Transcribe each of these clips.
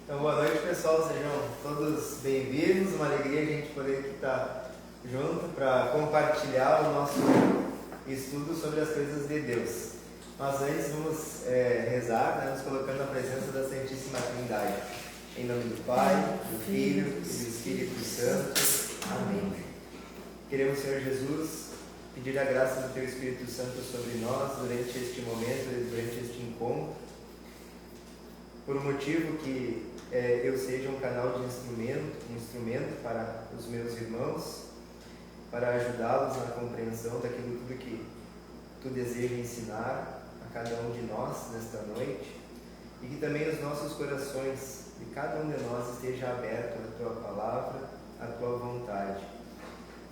Então, boa noite, pessoal. Sejam todos bem-vindos. Uma alegria a gente poder aqui estar junto para compartilhar o nosso estudo sobre as coisas de Deus. Mas antes vamos rezar, nos colocando na presença da Santíssima Trindade. Em nome do Pai, do Filho e do Espírito Santo. Amém. Queremos, Senhor Jesus, pedir a graça do Teu Espírito Santo sobre nós durante este momento, durante este encontro, por um motivo que eu seja um canal de instrumento para os meus irmãos, para ajudá-los na compreensão daquilo tudo que Tu deseja ensinar a cada um de nós nesta noite, e que também os nossos corações de cada um de nós esteja aberto à Tua palavra, à Tua vontade.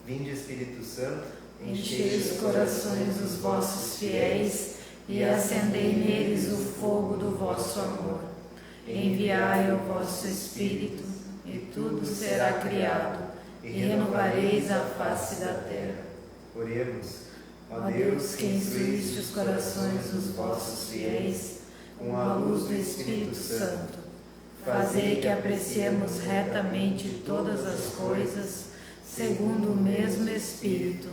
Vinde, Espírito Santo, enchei os corações dos vossos fiéis e acendei neles o fogo do vosso amor. Enviai o vosso Espírito, e tudo será criado, e renovareis a face da terra. Oremos. Ó Deus, que instruíste os corações dos vossos fiéis com a luz do Espírito Santo, fazei que apreciemos retamente todas as coisas, segundo o mesmo Espírito,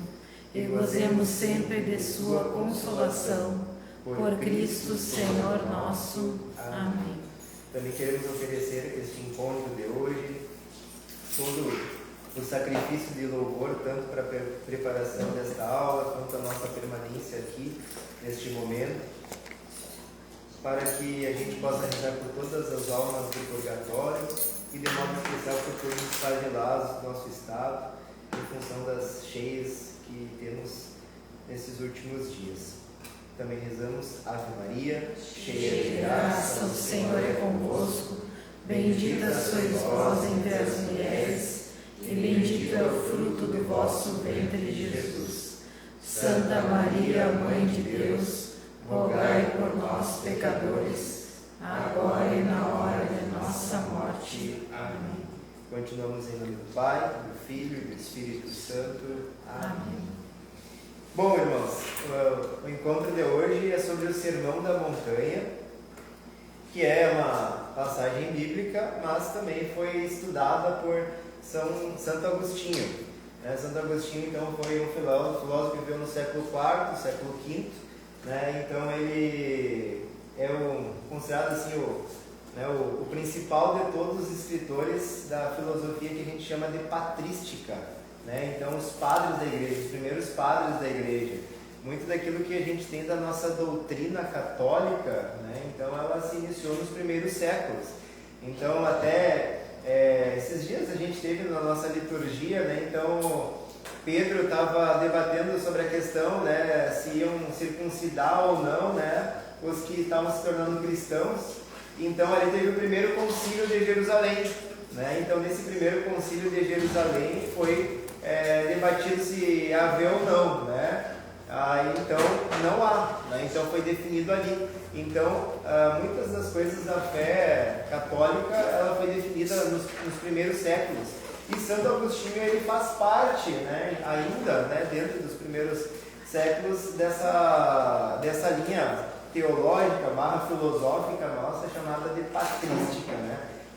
e gozemos sempre de sua consolação, por Cristo Senhor nosso. Amém. Também queremos oferecer este encontro de hoje, todo o sacrifício de louvor, tanto para a preparação desta aula, quanto a nossa permanência aqui, neste momento, para que a gente possa rezar por todas as almas do purgatório e de modo especial por todos os flagelos do nosso estado, em função das cheias que temos nesses últimos dias. Também rezamos Ave Maria, cheia de graça, o Senhor é convosco, bendita sois vós entre as mulheres, e bendito é o fruto do vosso ventre, Jesus. Santa Maria, Mãe de Deus, rogai por nós, pecadores, agora e na hora de nossa morte. Amém. Continuamos em nome do Pai, do Filho e do Espírito Santo. Amém. Bom, irmãos, o encontro de hoje é sobre o Sermão da Montanha, que é uma passagem bíblica, mas também foi estudada por Santo Agostinho. Santo Agostinho, então, foi um filósofo que viveu no século IV, século V, então ele é considerado assim, o principal de todos os escritores da filosofia que a gente chama de patrística. Então, os padres da igreja, os primeiros padres da igreja, muito daquilo que a gente tem da nossa doutrina católica, então ela se iniciou nos primeiros séculos. Então, até esses dias a gente teve na nossa liturgia, então Pedro estava debatendo sobre a questão, se iam circuncidar ou não, os que estavam se tornando cristãos. Então, ali teve o primeiro concílio de Jerusalém. Então, nesse primeiro concílio de Jerusalém foi debatido se haver ou não, então não há, então foi definido ali. Então muitas das coisas da fé católica ela foi definida nos primeiros séculos, e Santo Agostinho ele faz parte, ainda, dentro dos primeiros séculos dessa linha teológica / filosófica nossa chamada de patrística,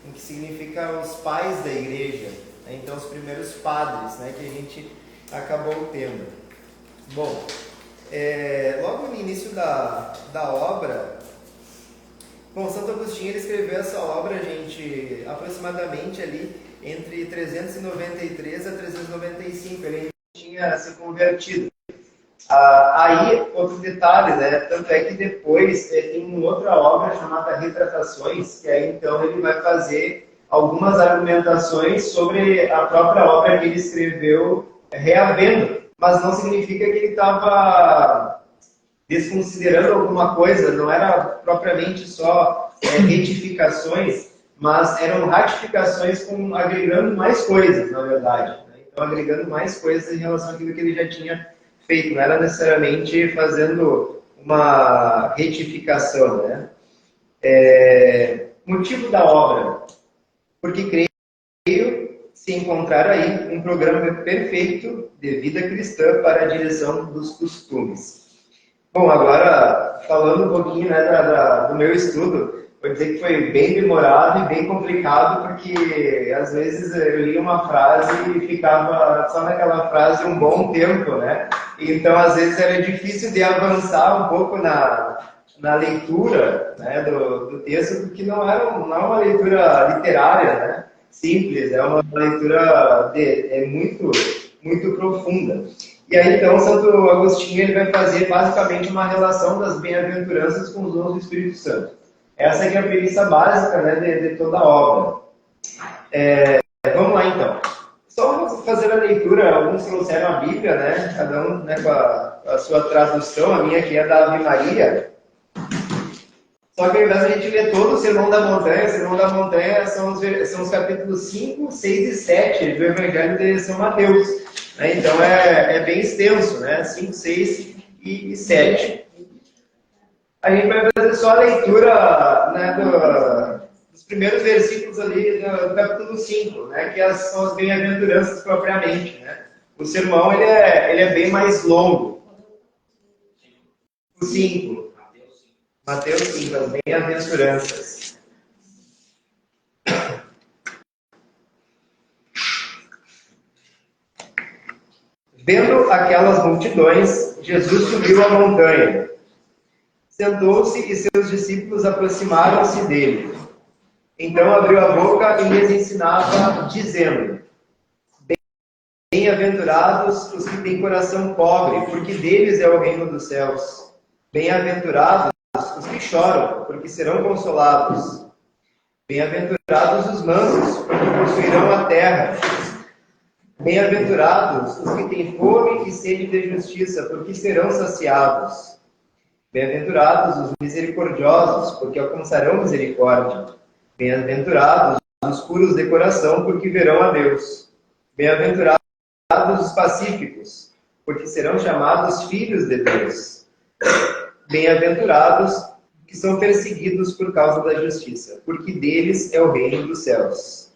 em que significa os pais da igreja. Então, os primeiros padres, que a gente acabou tendo. Bom, logo no início da obra, Santo Agostinho ele escreveu essa obra, gente, aproximadamente ali entre 393 a 395. Ele tinha se convertido. Aí, outro detalhe, tanto é que depois tem uma outra obra chamada Retratações, que aí então ele vai fazer algumas argumentações sobre a própria obra que ele escreveu reavendo, mas não significa que ele estava desconsiderando alguma coisa, não era propriamente só retificações, mas eram ratificações agregando mais coisas, na verdade. Então, agregando mais coisas em relação àquilo que ele já tinha feito, não era necessariamente fazendo uma retificação. Motivo da obra. Porque creio se encontrar aí um programa perfeito de vida cristã para a direção dos costumes. Bom, agora falando um pouquinho do meu estudo, vou dizer que foi bem demorado e bem complicado, porque às vezes eu lia uma frase e ficava só naquela frase um bom tempo, né? Então, às vezes era difícil de avançar um pouco na leitura, né, do texto, porque não é uma leitura literária, né? Simples, é uma leitura muito profunda. E aí, então, Santo Agostinho ele vai fazer basicamente uma relação das bem-aventuranças com os dons do Espírito Santo. Essa aqui é a premissa básica, né, de toda a obra. Vamos lá, então. Só vamos fazer a leitura. Alguns trouxeram a Bíblia, né, cada um, né, com a sua tradução. A minha aqui é da Ave Maria. Só que ao invés de a gente ler todo o Sermão da Montanha são os capítulos 5, 6 e 7 do Evangelho de São Mateus. Né? Então é bem extenso, né? 5, 6 e 7. A gente vai fazer só a leitura, né, dos primeiros versículos ali do capítulo 5, né, que são as bem-aventuranças propriamente. Né? O sermão ele é bem mais longo. O 5. Mateus 5, as bem-aventuranças. Vendo aquelas multidões, Jesus subiu a montanha. Sentou-se e seus discípulos aproximaram-se dele. Então abriu a boca e lhes ensinava, dizendo: Bem-aventurados os que têm coração pobre, porque deles é o reino dos céus. Bem-aventurados os que choram, porque serão consolados. Bem-aventurados os mansos, porque possuirão a terra. Bem-aventurados os que têm fome e sede de justiça, porque serão saciados. Bem-aventurados os misericordiosos, porque alcançarão misericórdia. Bem-aventurados os puros de coração, porque verão a Deus. Bem-aventurados os pacíficos, porque serão chamados filhos de Deus. Bem-aventurados que são perseguidos por causa da justiça, porque deles é o reino dos céus.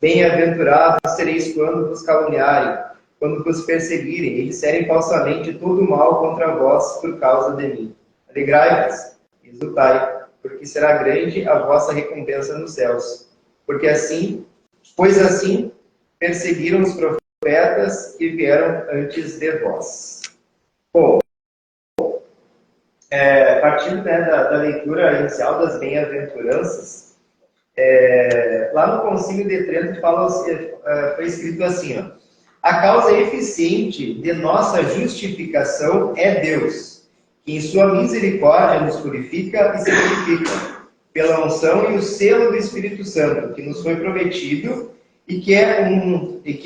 Bem-aventurados sereis quando vos caluniarem, quando vos perseguirem e disserem falsamente todo o mal contra vós por causa de mim. Alegrai-vos, exultai, porque será grande a vossa recompensa nos céus. Pois assim perseguiram os profetas que vieram antes de vós. Bom, partindo, né, da leitura inicial das bem-aventuranças, lá no Concílio de Trento foi escrito assim: ó, a causa eficiente de nossa justificação é Deus, que em sua misericórdia nos purifica e santifica, pela unção e o selo do Espírito Santo, que nos foi prometido e que é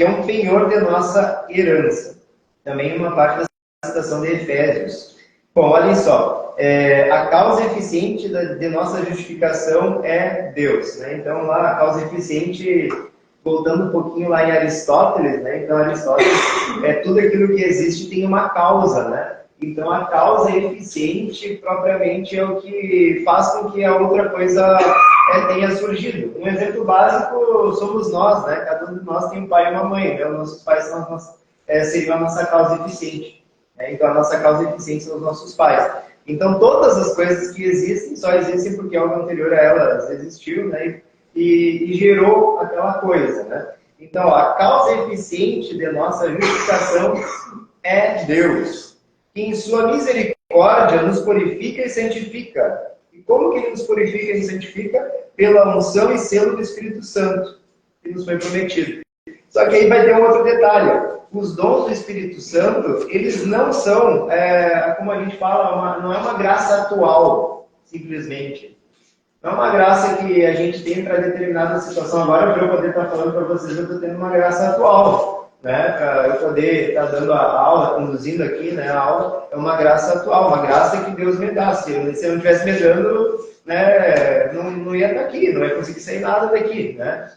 um penhor de nossa herança. Também uma parte da citação de Efésios. Bom, olhem só, a causa eficiente de nossa justificação é Deus, né? Então, lá, a causa eficiente, voltando um pouquinho lá em Aristóteles, né? Então, Aristóteles, tudo aquilo que existe tem uma causa, né? Então, a causa eficiente, propriamente, é o que faz com que a outra coisa tenha surgido. Um exemplo básico somos nós, né? Cada um de nós tem um pai e uma mãe, né? Os nossos pais seriam a nossa causa eficiente. Então, a nossa causa eficiente são os nossos pais. Então, todas as coisas que existem, só existem porque algo anterior a elas existiu, né? E gerou aquela coisa, né? Então, a causa eficiente de nossa justificação é Deus, que em sua misericórdia nos purifica e santifica. E como que Ele nos purifica e santifica? Pela unção e selo do Espírito Santo, que nos foi prometido. Só que aí vai ter um outro detalhe. Os dons do Espírito Santo, eles não são, como a gente fala, não é uma graça atual, simplesmente. Não é uma graça que a gente tem para determinada situação. Agora, para eu poder estar falando para vocês, eu estou tendo uma graça atual. Né? Para eu poder estar dando a aula, conduzindo aqui, né, a aula, é uma graça atual, uma graça que Deus me dá. Se eu não estivesse me dando, né, não ia estar aqui, não ia conseguir sair nada daqui. Né?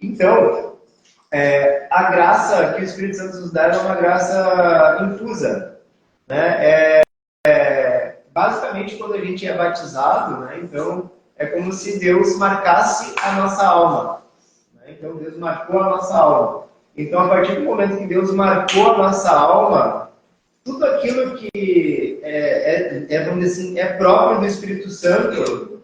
Então, a graça que o Espírito Santo nos dá é uma graça infusa. Né? Basicamente, quando a gente é batizado, né, então é como se Deus marcasse a nossa alma. Né? Então, Deus marcou a nossa alma. Então, a partir do momento que Deus marcou a nossa alma, tudo aquilo que vamos dizer assim, é próprio do Espírito Santo,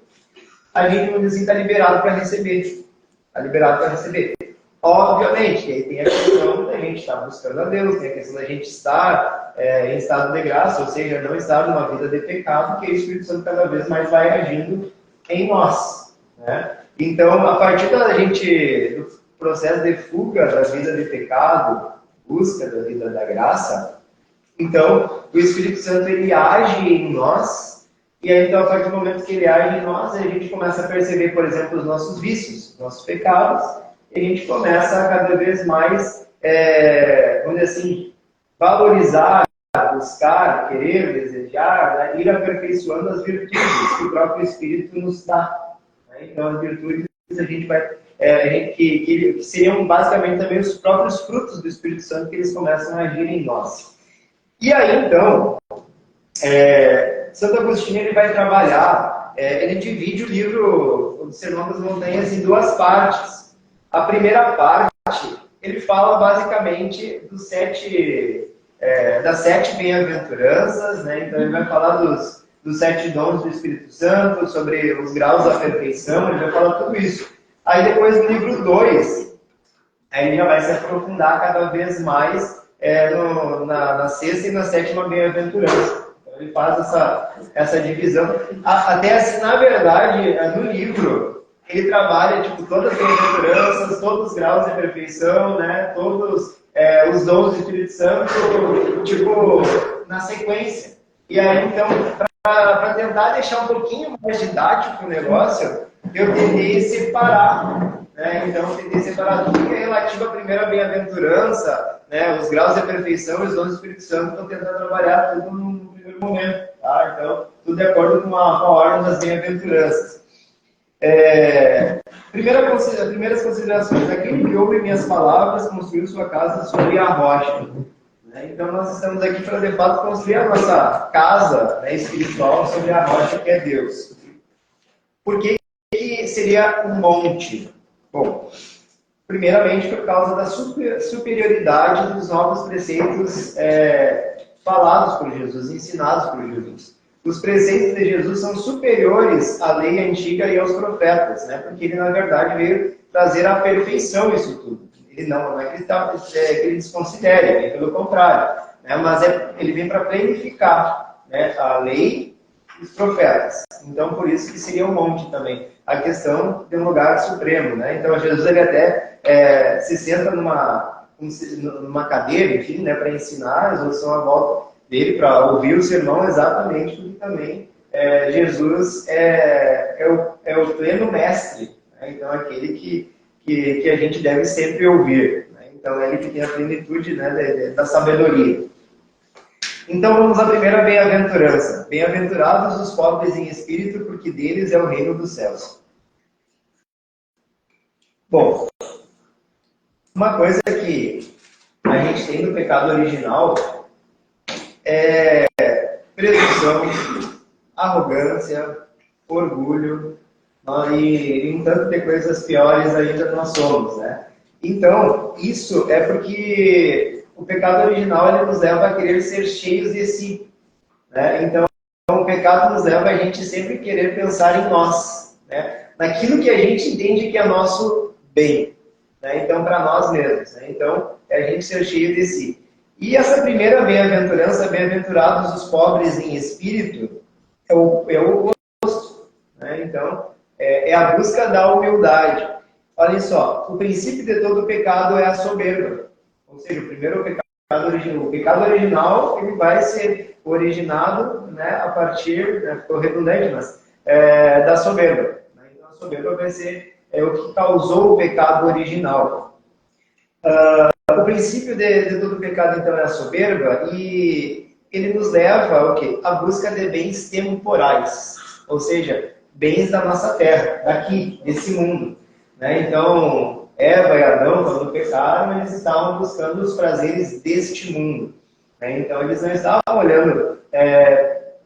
a gente, vamos dizer assim, está liberado para receber. Está liberado para receber. Obviamente, aí tem a questão da gente estar buscando a Deus, tem a questão da gente estar em estado de graça, ou seja, não estar numa vida de pecado, que o Espírito Santo cada vez mais vai agindo em nós. Né? Então, a partir do processo de fuga da vida de pecado, busca da vida da graça, então, o Espírito Santo ele age em nós, e aí, então, a partir do momento que ele age em nós, a gente começa a perceber, por exemplo, os nossos vícios, nossos pecados, e a gente começa a cada vez mais, vamos dizer assim, valorizar, buscar, querer, desejar, né? Ir aperfeiçoando as virtudes que o próprio Espírito nos dá. Né? Então, as virtudes a gente vai, que seriam basicamente também os próprios frutos do Espírito Santo que eles começam a agir em nós. E aí, então, Santo Agostinho ele vai trabalhar, ele divide o livro O Sermão das Montanhas em duas partes. A primeira parte, ele fala basicamente das 7 bem-aventuranças, né? Então ele vai falar dos 7 dons do Espírito Santo, sobre os graus da perfeição, ele vai falar tudo isso. Aí depois no livro 2, aí ele já vai se aprofundar cada vez mais na 6ª e na 7ª bem-aventurança. Então ele faz essa divisão. Até assim, na verdade, no livro, ele trabalha todas as bem-aventuranças, todos os graus de perfeição, né? Todos os dons do Espírito Santo, na sequência. E aí, então, para tentar deixar um pouquinho mais didático o negócio, eu tentei separar. Né? Então, eu tentei separar tudo que é relativo à primeira bem-aventurança, né? Os graus de perfeição e os dons do Espírito Santo, estou tentando trabalhar tudo no primeiro momento. Tá? Então, tudo de acordo com a ordem das bem-aventuranças. Primeiras considerações. Aquele que ouve minhas palavras construiu sua casa sobre a rocha. Né? Então, nós estamos aqui para, de fato, construir a nossa casa, né, espiritual sobre a rocha que é Deus. Por que seria um monte? Bom, primeiramente por causa da superioridade dos novos preceitos falados por Jesus, ensinados por Jesus. Os preceitos de Jesus são superiores à lei antiga e aos profetas, né? Porque ele, na verdade, veio trazer à perfeição isso tudo. Ele não é que ele desconsidere, bem pelo contrário. Né? Mas ele vem para planificar, né, a lei e os profetas. Então, por isso que seria um monte também. A questão de um lugar supremo. Né? Então, Jesus ele até se senta numa cadeira, enfim, né, para ensinar, os outros estão à volta dele para ouvir o sermão, exatamente porque também Jesus é o pleno mestre, né? Então aquele que a gente deve sempre ouvir, né? Então ele que tem a plenitude, né, da sabedoria. Então vamos à primeira bem-aventurança. Bem-aventurados os pobres em espírito, porque deles é o reino dos céus. Bom, uma coisa que a gente tem no pecado original presunção, arrogância, orgulho, e um tanto de coisas piores ainda nós somos, né? Então, isso é porque o pecado original ele nos leva a querer ser cheios de si, né? Então, o pecado nos leva a gente sempre querer pensar em nós, né? Naquilo que a gente entende que é nosso bem, né? Então, para nós mesmos, né? Então, é a gente ser cheio de si. E essa primeira bem-aventurança, bem-aventurados os pobres em espírito, é o oposto. Né? Então, é a busca da humildade. Olha só, o princípio de todo pecado é a soberba. Ou seja, o primeiro pecado original. O pecado original ele vai ser originado, né, a partir, né, ficou redundante, mas da soberba. Né? Então, a soberba vai ser o que causou o pecado original. O princípio de todo pecado, então, é a soberba, e ele nos leva ao quê? À busca de bens temporais, ou seja, bens da nossa terra, daqui, desse mundo. Né? Então, Eva e Adão, quando pecaram, eles estavam buscando os prazeres deste mundo. Né? Então, eles não estavam olhando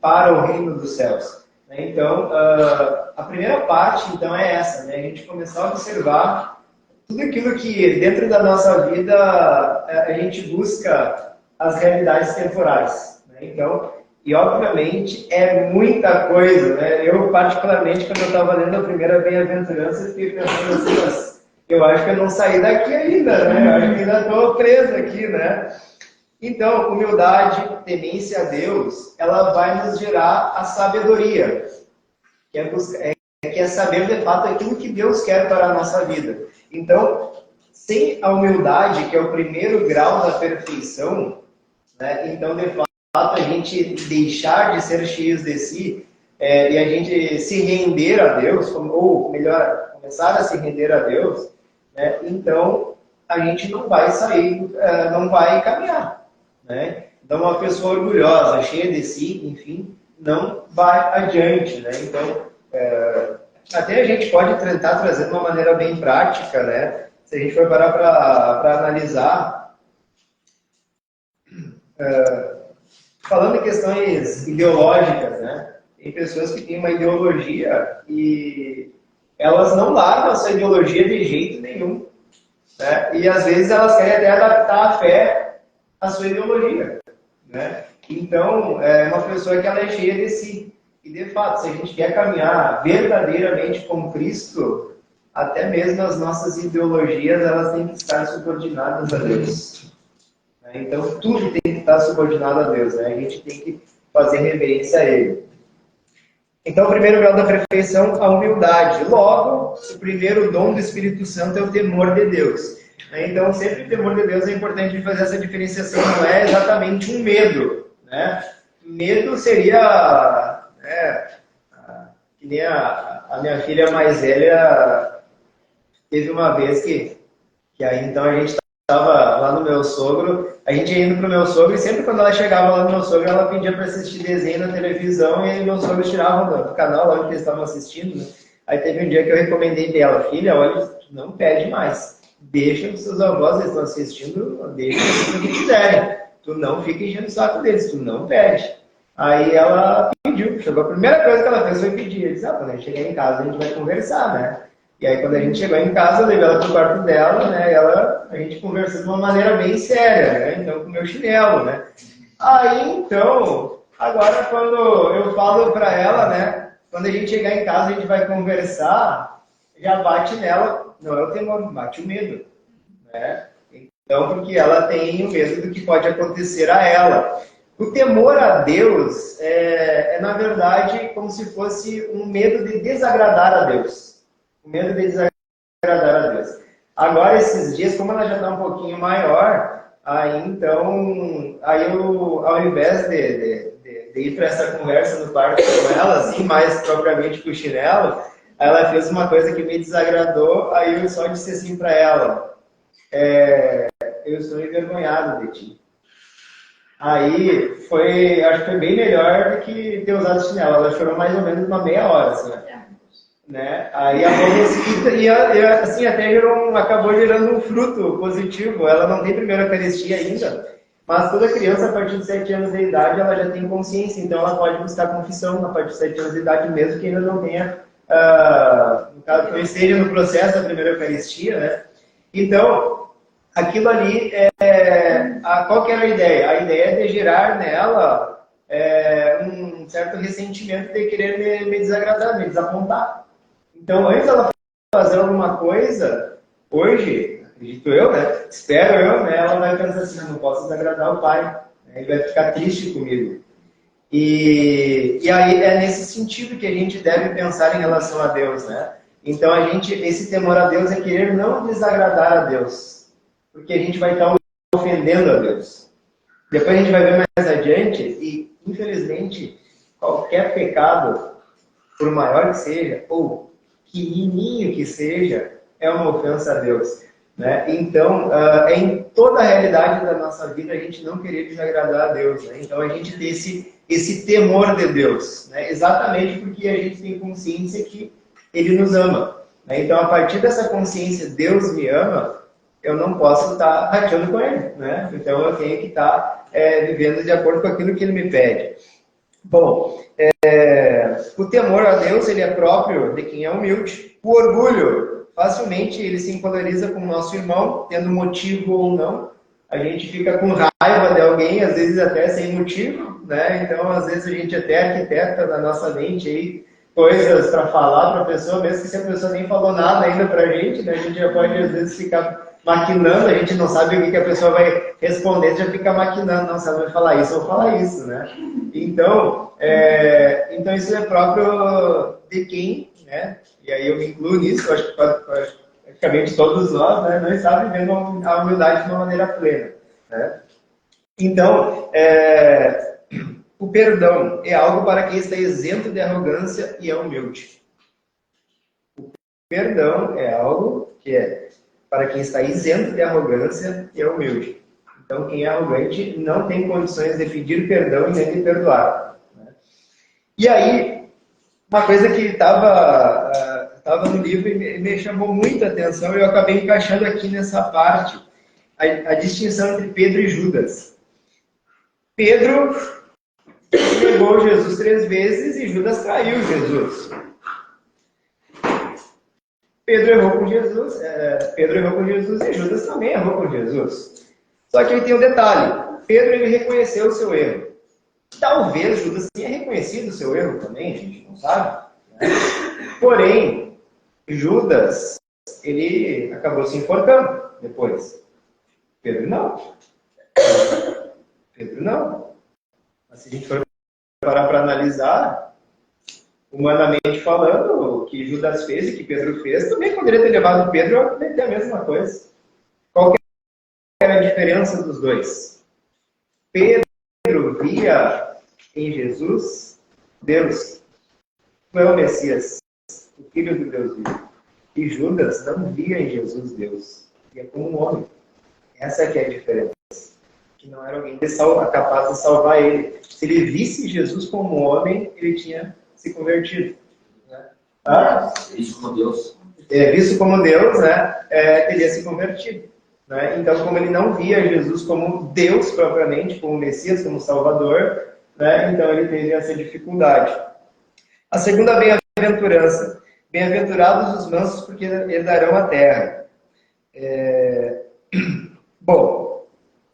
para o reino dos céus. Né? Então, a primeira parte, então, é essa, né? A gente começar a observar tudo aquilo que dentro da nossa vida a gente busca as realidades temporais. Né? Então, E, obviamente, é muita coisa, né? Eu, particularmente, quando eu estava lendo a primeira bem-aventurança, fiquei pensando assim, mas eu acho que eu não saí daqui ainda, né? Eu acho que ainda estou preso aqui, né? Então, humildade, temência a Deus, ela vai nos gerar a sabedoria, que é saber de fato aquilo que Deus quer para a nossa vida. Então, sem a humildade, que é o primeiro grau da perfeição, né? Então, de fato, a gente deixar de ser cheios de si e a gente se render a Deus, ou melhor, começar a se render a Deus, né? Então a gente não vai sair, não vai caminhar, né? Então, uma pessoa orgulhosa, cheia de si, enfim, não vai adiante, né? Então, até a gente pode tentar trazer de uma maneira bem prática, né? Se a gente for parar para analisar, falando em questões ideológicas, né? Tem pessoas que têm uma ideologia e elas não largam essa ideologia de jeito nenhum, né? E às vezes elas querem até adaptar a fé à sua ideologia, né? Então, é uma pessoa que ela é cheia de si. E de fato, se a gente quer caminhar verdadeiramente com Cristo, até mesmo as nossas ideologias, elas têm que estar subordinadas a Deus. Então, tudo tem que estar subordinado a Deus, né? A gente tem que fazer reverência a Ele. Então, o primeiro grau da perfeição, a humildade. Logo, o primeiro dom do Espírito Santo é o temor de Deus. Então, sempre o temor de Deus é importante fazer essa diferenciação, não é exatamente um medo, né? Medo seria, que nem a minha filha mais velha teve uma vez que aí então a gente estava lá no meu sogro, a gente ia indo pro meu sogro e sempre quando ela chegava lá no meu sogro, ela pedia para assistir desenho na televisão e meu sogro tirava do canal lá onde eles estavam assistindo, né? Aí teve um dia que eu recomendei para ela, filha, olha, não pede mais. Deixa os seus avós, eles estão assistindo, deixa eles o que quiserem. Tu não fica enchendo o saco deles, tu não pede. Aí ela pediu, chegou a primeira coisa que ela fez foi pedir. Eu disse, quando a gente chegar em casa a gente vai conversar, né? E aí quando a gente chegou em casa, eu levei ela pro quarto dela, né? E a gente conversou de uma maneira bem séria, né? Então com o meu chinelo, né? Aí então, agora quando eu falo pra ela, né? Quando a gente chegar em casa a gente vai conversar, já bate nela, não é o temor, bate o medo, né? Então, porque ela tem o medo do que pode acontecer a ela. O temor a Deus na verdade, como se fosse um medo de desagradar a Deus. O medo de desagradar a Deus. Agora, esses dias, como ela já está um pouquinho maior, aí eu, ao invés de ir para essa conversa no quarto com ela, assim, mais propriamente com o chinelo, ela fez uma coisa que me desagradou, aí eu só disse assim para ela, eu estou envergonhado de ti. Aí acho que foi bem melhor do que ter usado chinelo. Ela chorou mais ou menos uma meia hora, assim, né? Aí a moça, e assim, até acabou gerando um fruto positivo. Ela não tem primeira Eucaristia ainda, mas toda criança, a partir de 7 anos de idade, ela já tem consciência, então ela pode buscar confissão a partir de 7 anos de idade, mesmo que ainda não tenha, no caso, não esteja no processo da primeira Eucaristia, né? Então, aquilo ali, qual que era a ideia? A ideia é de gerar nela um certo ressentimento de querer me desagradar, me desapontar. Então, antes dela fazer alguma coisa, hoje, acredito eu, né? Espero eu, né? Ela vai pensar assim, não posso desagradar o pai, né? Ele vai ficar triste comigo. E aí é nesse sentido que a gente deve pensar em relação a Deus, né? Então, esse temor a Deus é querer não desagradar a Deus, porque a gente vai estar ofendendo a Deus. Depois a gente vai ver mais adiante e, infelizmente, qualquer pecado, por maior que seja, ou pequenininho que seja, é uma ofensa a Deus, né? Então, em toda a realidade da nossa vida, a gente não querer desagradar a Deus, né? Então, a gente tem esse temor de Deus, né? Exatamente porque a gente tem consciência que Ele nos ama, né? Então, a partir dessa consciência, Deus me ama, eu não posso estar rateando com Ele, né? Então, eu tenho que estar vivendo de acordo com aquilo que Ele me pede. Bom, o temor a Deus, ele é próprio de quem é humilde. O orgulho, facilmente ele se empolariza com o nosso irmão, tendo motivo ou não. A gente fica com raiva de alguém, às vezes até sem motivo, né? Então, às vezes, a gente até arquiteta na nossa mente aí coisas para falar para a pessoa, mesmo que se a pessoa nem falou nada ainda para a gente, né? A gente já pode, às vezes, ficar maquinando, a gente não sabe o que a pessoa vai responder, já fica maquinando, não, se ela vai falar isso, eu vou falar isso, né? Então, então isso é próprio de quem, né? E aí eu me incluo nisso, eu acho que praticamente todos nós, né? Não está vivendo a humildade de uma maneira plena, né? Então, o perdão é algo para quem está isento de arrogância e é humilde. O perdão é algo que é para quem está isento de arrogância e é humilde. Então, quem é arrogante não tem condições de pedir perdão e nem de perdoar, né? E aí, uma coisa que estava no livro e me chamou muita atenção, e eu acabei encaixando aqui nessa parte, a distinção entre Pedro e Judas. Pedro negou Jesus 3 vezes e Judas traiu Jesus. Pedro errou com Jesus e Judas também errou com Jesus. Só que aí tem um detalhe. Pedro ele reconheceu o seu erro. Talvez Judas tenha reconhecido o seu erro também, a gente não sabe, né? Porém, Judas, ele acabou se enforcando depois. Pedro não. Pedro não. Mas se a gente for parar para analisar, humanamente falando, o que Judas fez e que Pedro fez, também poderia ter levado Pedro a cometer a mesma coisa. Qual que era a diferença dos dois? Pedro via em Jesus Deus, não é o Messias, o Filho do Deus vivo. E Judas não via em Jesus Deus, via como um homem. Essa é que é a diferença. Que não era alguém capaz de salvar ele. Se ele visse Jesus como um homem, ele tinha se convertido, né? Visto como Deus. Visto como Deus, né? Teria se convertido, né? Então, como ele não via Jesus como Deus propriamente, como Messias, como Salvador, né? Então ele teve essa dificuldade. A segunda bem-aventurança. Bem-aventurados os mansos, porque herdarão a terra. Bom,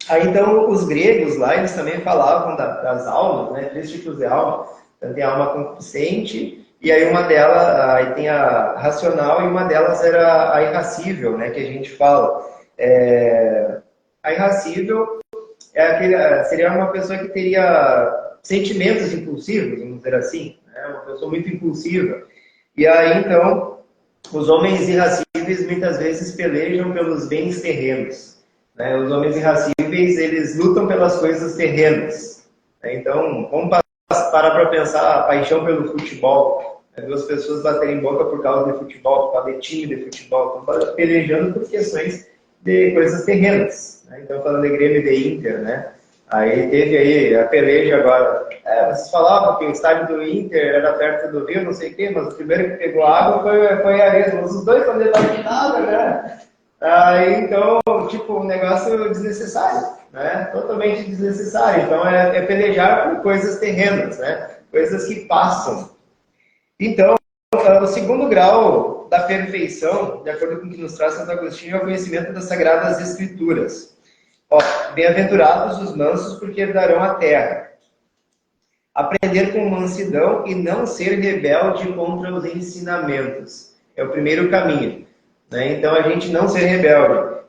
aí então os gregos lá, eles também falavam das almas, né? 3 tipos de alma. Então tem a alma concupiscente, e aí uma delas, aí tem a racional, e uma delas era a irracível, né? Que a gente fala. A irracível seria uma pessoa que teria sentimentos impulsivos, vamos dizer assim, né? Uma pessoa muito impulsiva. E aí então, os homens irracíveis muitas vezes pelejam pelos bens terrenos, né? Os homens irracíveis, eles lutam pelas coisas terrenas, né? Então, vamos parar para pensar a paixão pelo futebol, né? 2 pessoas baterem boca por causa de futebol, por causa de time de futebol, estão pelejando por questões de coisas terrenas, né? Então, falando de Grêmio e de Inter, né? Aí teve aí a peleja agora. Vocês falavam que o estádio do Inter era perto do Rio, não sei o quê, mas o primeiro que pegou água foi a Arena. Os dois não levaram nada, né? Aí, então, tipo, um negócio desnecessário, né? Totalmente desnecessário. Então, é pelejar por coisas terrenas, né? Coisas que passam. Então, o segundo grau da perfeição, de acordo com o que nos traz Santo Agostinho, é o conhecimento das Sagradas Escrituras. Bem-aventurados os mansos, porque herdarão a terra. Aprender com mansidão e não ser rebelde contra os ensinamentos. É o primeiro caminho, né? Então, a gente não ser rebelde.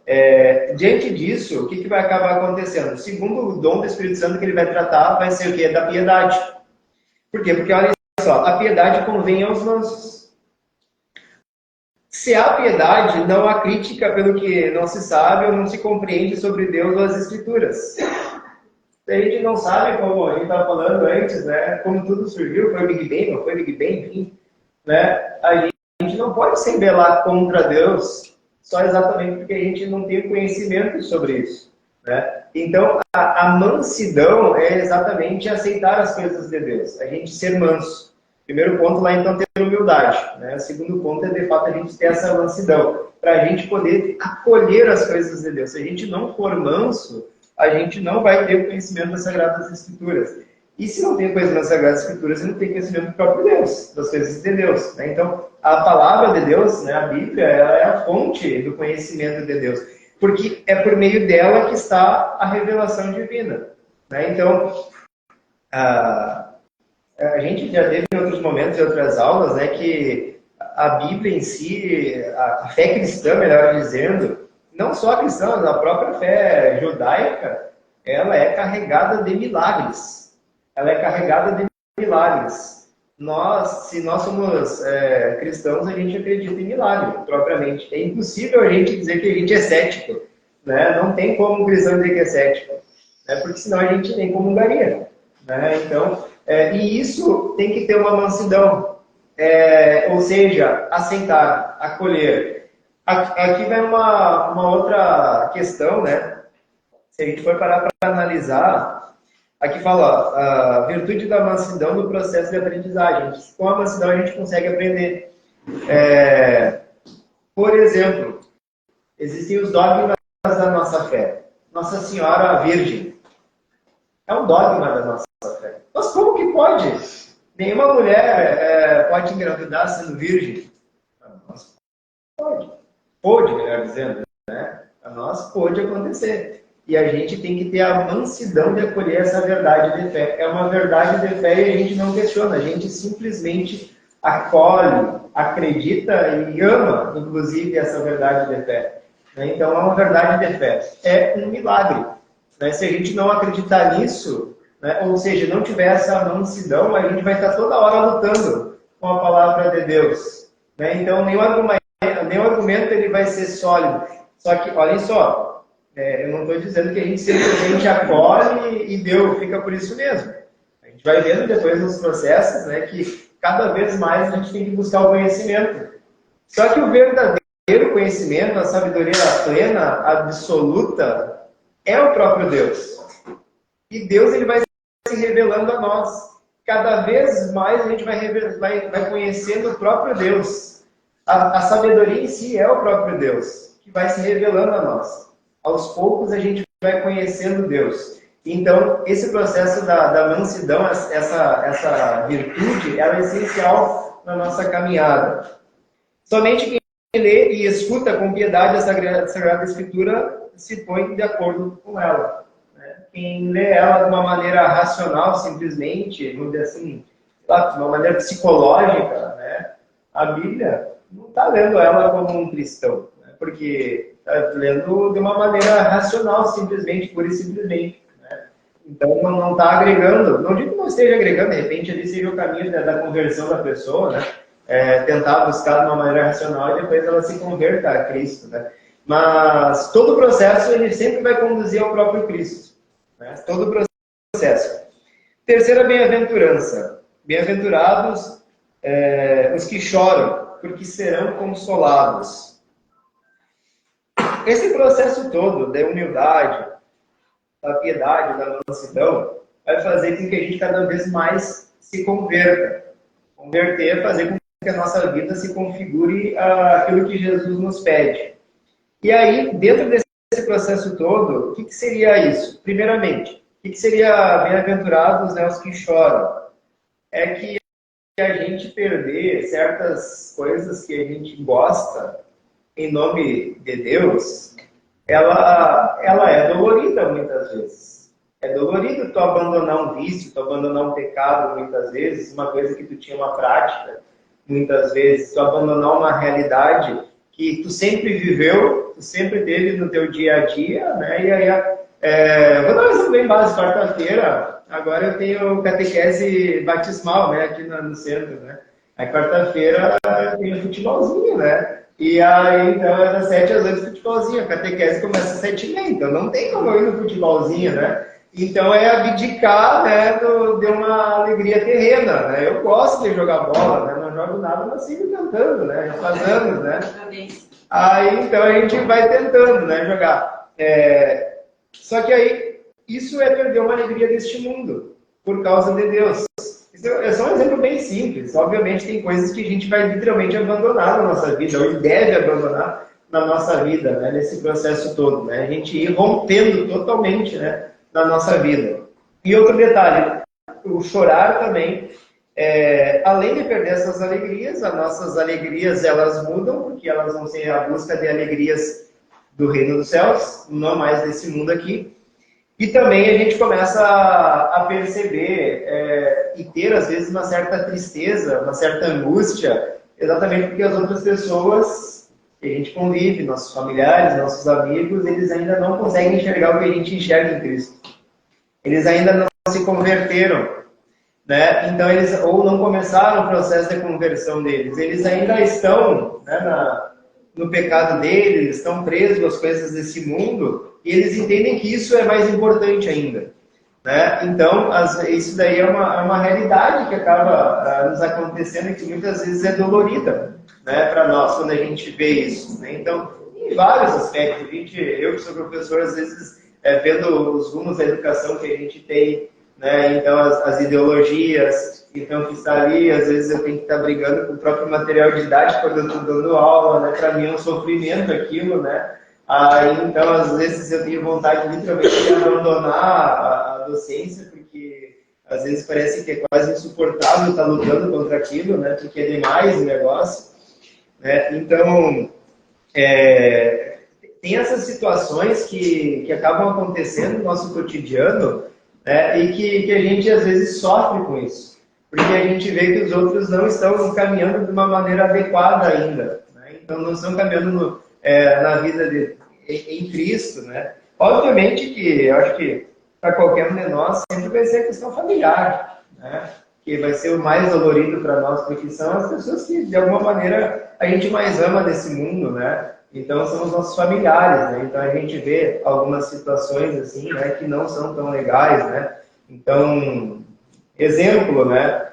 Diante disso, o que vai acabar acontecendo? O segundo dom do Espírito Santo que ele vai tratar vai ser o quê? Da piedade. Por quê? Porque, olha só, a piedade convém aos mansos. Se há piedade, não há crítica pelo que não se sabe ou não se compreende sobre Deus ou as Escrituras. A gente não sabe, como a gente estava falando antes, né? Como tudo surgiu, foi o Big Bang, não foi o Big Bang, enfim, né? A gente não pode se rebelar contra Deus só exatamente porque a gente não tem conhecimento sobre isso, né? Então, a mansidão é exatamente aceitar as coisas de Deus, a gente ser manso. Primeiro ponto lá, então, ter humildade, né? O segundo ponto é, de fato, a gente ter essa mansidão, para a gente poder acolher as coisas de Deus. Se a gente não for manso, a gente não vai ter o conhecimento das Sagradas Escrituras. E se não tem conhecimento das Sagradas Escrituras, você não tem conhecimento do próprio Deus, das coisas de Deus, né? Então, a palavra de Deus, né, a Bíblia, ela é a fonte do conhecimento de Deus, porque é por meio dela que está a revelação divina, né? Então, A, a gente já teve em outros momentos, em outras aulas, né, que a Bíblia em si, a fé cristã, melhor dizendo, não só a cristã, mas a própria fé judaica, ela é carregada de milagres. Ela é carregada de milagres. Se nós somos cristãos, a gente acredita em milagre, propriamente. É impossível a gente dizer que a gente é cético, né? Não tem como um cristão dizer que é cético, né? Porque senão a gente nem comungaria, né? Então, e isso tem que ter uma mansidão, ou seja, aceitar, acolher. Aqui vem uma outra questão, né? Se a gente for parar para analisar, aqui fala a virtude da mansidão no processo de aprendizagem. Com a mansidão a gente consegue aprender. Por exemplo, existem os dogmas da nossa fé. Nossa Senhora Virgem é um dogma da nossa fé. Mas como que pode? Nenhuma mulher pode engravidar sendo virgem? A nós pode. Pode, melhor dizendo, né? A nós pode acontecer. E a gente tem que ter a mansidão de acolher essa verdade de fé. É uma verdade de fé e a gente não questiona. A gente simplesmente acolhe, acredita e ama, inclusive, essa verdade de fé. Então, é uma verdade de fé. É um milagre. Se a gente não acreditar nisso, ou seja, não tiver essa mansidão, a gente vai estar toda hora lutando com a palavra de Deus. Então, nenhum argumento ele vai ser sólido. Só que, olhem só, eu não estou dizendo que a gente simplesmente acolhe e deu, fica por isso mesmo. A gente vai vendo depois nos processos, que cada vez mais a gente tem que buscar o conhecimento. Só que o verdadeiro conhecimento, a sabedoria plena, absoluta, é o próprio Deus. E Deus ele vai se revelando a nós. Cada vez mais a gente vai conhecendo o próprio Deus. A sabedoria em si é o próprio Deus, que vai se revelando a nós. Aos poucos a gente vai conhecendo Deus. Então, esse processo da mansidão, essa virtude, ela é essencial na nossa caminhada. Somente quem lê e escuta com piedade a Sagrada Escritura se põe de acordo com ela. Quem lê ela de uma maneira racional, simplesmente, vamos dizer assim, de uma maneira psicológica, a Bíblia não está lendo ela como um cristão, porque está lendo de uma maneira racional, simplesmente, pura e simplesmente. Então, não está agregando, não digo que não esteja agregando, de repente ali seja o caminho da conversão da pessoa, tentar buscar de uma maneira racional e depois ela se converta a Cristo. Mas todo o processo ele sempre vai conduzir ao próprio Cristo. Todo o processo. Terceira bem-aventurança. Bem-aventurados os que choram, porque serão consolados. Esse processo todo da humildade, da piedade, da mansidão, vai fazer com que a gente cada vez mais se converta. Converter é fazer com que a nossa vida se configure aquilo que Jesus nos pede. E aí, dentro desse processo todo, o que seria isso? Primeiramente, o que seria bem-aventurados os que choram? É que a gente perder certas coisas que a gente gosta em nome de Deus, ela é dolorida muitas vezes. É dolorido tu abandonar um vício, tu abandonar um pecado muitas vezes, uma coisa que tu tinha uma prática muitas vezes, tu abandonar uma realidade que tu sempre viveu, tu sempre teve no teu dia a dia, E aí, vou dar um exemplo bem básico, quarta-feira, agora eu tenho catequese batismal, aqui no centro, Aí quarta-feira eu tenho futebolzinho, E aí, então, é das 7 às 8 futebolzinho, a catequese começa às 7h30, então não tem como eu ir no futebolzinho, Então é abdicar, de uma alegria terrena, Eu gosto de jogar bola, Não jogo nada, mas sigo tentando, Já faz anos, Aí, então a gente vai tentando, jogar. Só que aí, isso é perder uma alegria deste mundo, por causa de Deus. Isso é só um exemplo bem simples. Obviamente tem coisas que a gente vai literalmente abandonar na nossa vida, ou deve abandonar na nossa vida, nesse processo todo, A gente ir rompendo totalmente, na nossa vida. E outro detalhe, o chorar também, além de perder essas alegrias, as nossas alegrias elas mudam, porque elas vão ser a busca de alegrias do reino dos céus, não mais desse mundo aqui. E também a gente começa a perceber e ter, às vezes, uma certa tristeza, uma certa angústia, exatamente porque as outras pessoas que a gente convive, nossos familiares, nossos amigos, eles ainda não conseguem enxergar o que a gente enxerga em Cristo. Eles ainda não se converteram, né? Então, eles ou não começaram o processo de conversão deles. Eles ainda estão, né, no pecado deles, estão presos às coisas desse mundo, e eles entendem que isso é mais importante ainda, né? Então, isso daí é uma realidade que acaba nos acontecendo e que muitas vezes é dolorida, né, para nós, quando a gente vê isso, né? Então, em vários aspectos, eu que sou professor, às vezes, vendo os rumos da educação que a gente tem, né? Então, as ideologias, então, que está ali, às vezes eu tenho que estar brigando com o próprio material didático quando eu estou dando aula, né? Para mim é um sofrimento aquilo, né? Então, às vezes eu tenho vontade literalmente de abandonar a docência, porque às vezes parece que é quase insuportável estar lutando contra aquilo, né? Porque é demais o negócio, né? Então, tem essas situações que acabam acontecendo no nosso cotidiano, né? E que a gente às vezes sofre com isso, porque a gente vê que os outros não estão caminhando de uma maneira adequada ainda, né? Então, não estão caminhando na vida em Cristo, né? Obviamente que eu acho que para qualquer um de nós sempre vai ser a questão familiar, né? Que vai ser o mais dolorido para nós, porque são as pessoas que de alguma maneira a gente mais ama nesse mundo, né? Então são os nossos familiares, né? Então a gente vê algumas situações assim, né, que não são tão legais, né? Então, exemplo, né?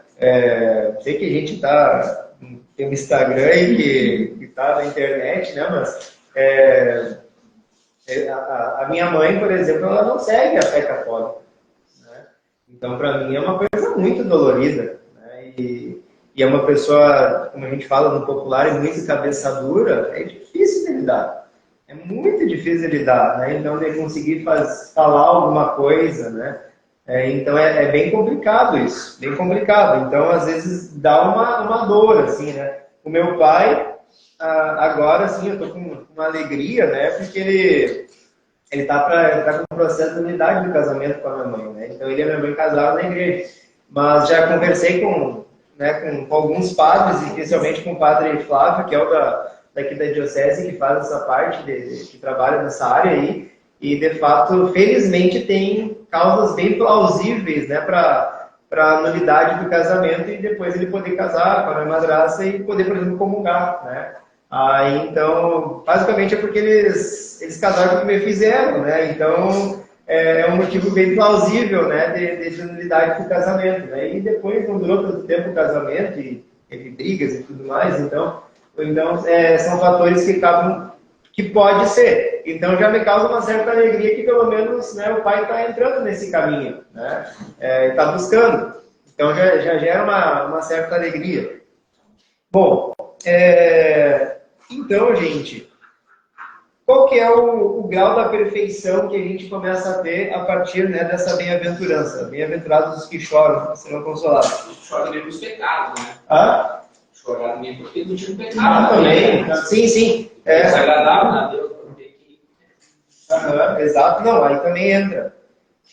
Sei que a gente tem um Instagram e que está na internet, né? Mas a minha mãe, por exemplo, ela não segue a fé católica, né? Então, para mim, é uma coisa muito dolorida, né? E é uma pessoa, como a gente fala no popular, é muito cabeça dura, é difícil de lidar. É muito difícil de lidar, né? Então, de conseguir falar alguma coisa, né? Então, é bem complicado isso, bem complicado. Então, às vezes, dá uma dor, assim, né? O meu pai, agora, assim, eu tô com uma alegria, né? Porque ele tá com o processo de unidade do casamento com a minha mãe, né? Então, ele e a minha mãe casaram na igreja. Mas já conversei com alguns padres, especialmente com o padre Flávio, que é o daqui da diocese, que faz essa parte, que trabalha nessa área aí, e de fato, felizmente, tem causas bem plausíveis, né, para a nulidade do casamento e depois ele poder casar com a minha madrasta e poder, por exemplo, comungar, né? Então, basicamente é porque eles casaram como me fizeram, né? Então, é um motivo bem plausível, né, de nulidade do casamento, né? E depois, não durou tanto tempo o casamento, e teve brigas e tudo mais, então são fatores que acabam, que pode ser. Então, já me causa uma certa alegria que, pelo menos, né, o pai está entrando nesse caminho, né? Está buscando. Então, já gera uma certa alegria. Bom, então, gente, qual que é o grau da perfeição que a gente começa a ter a partir, né, dessa bem-aventurança? Bem-aventurados os que choram, que serão consolados. Chora também pelos pecados, né? Chorar também porque não tinha um pecado. Também. Né? Sim. É desagradável a Deus. Exato. Não, aí também entra.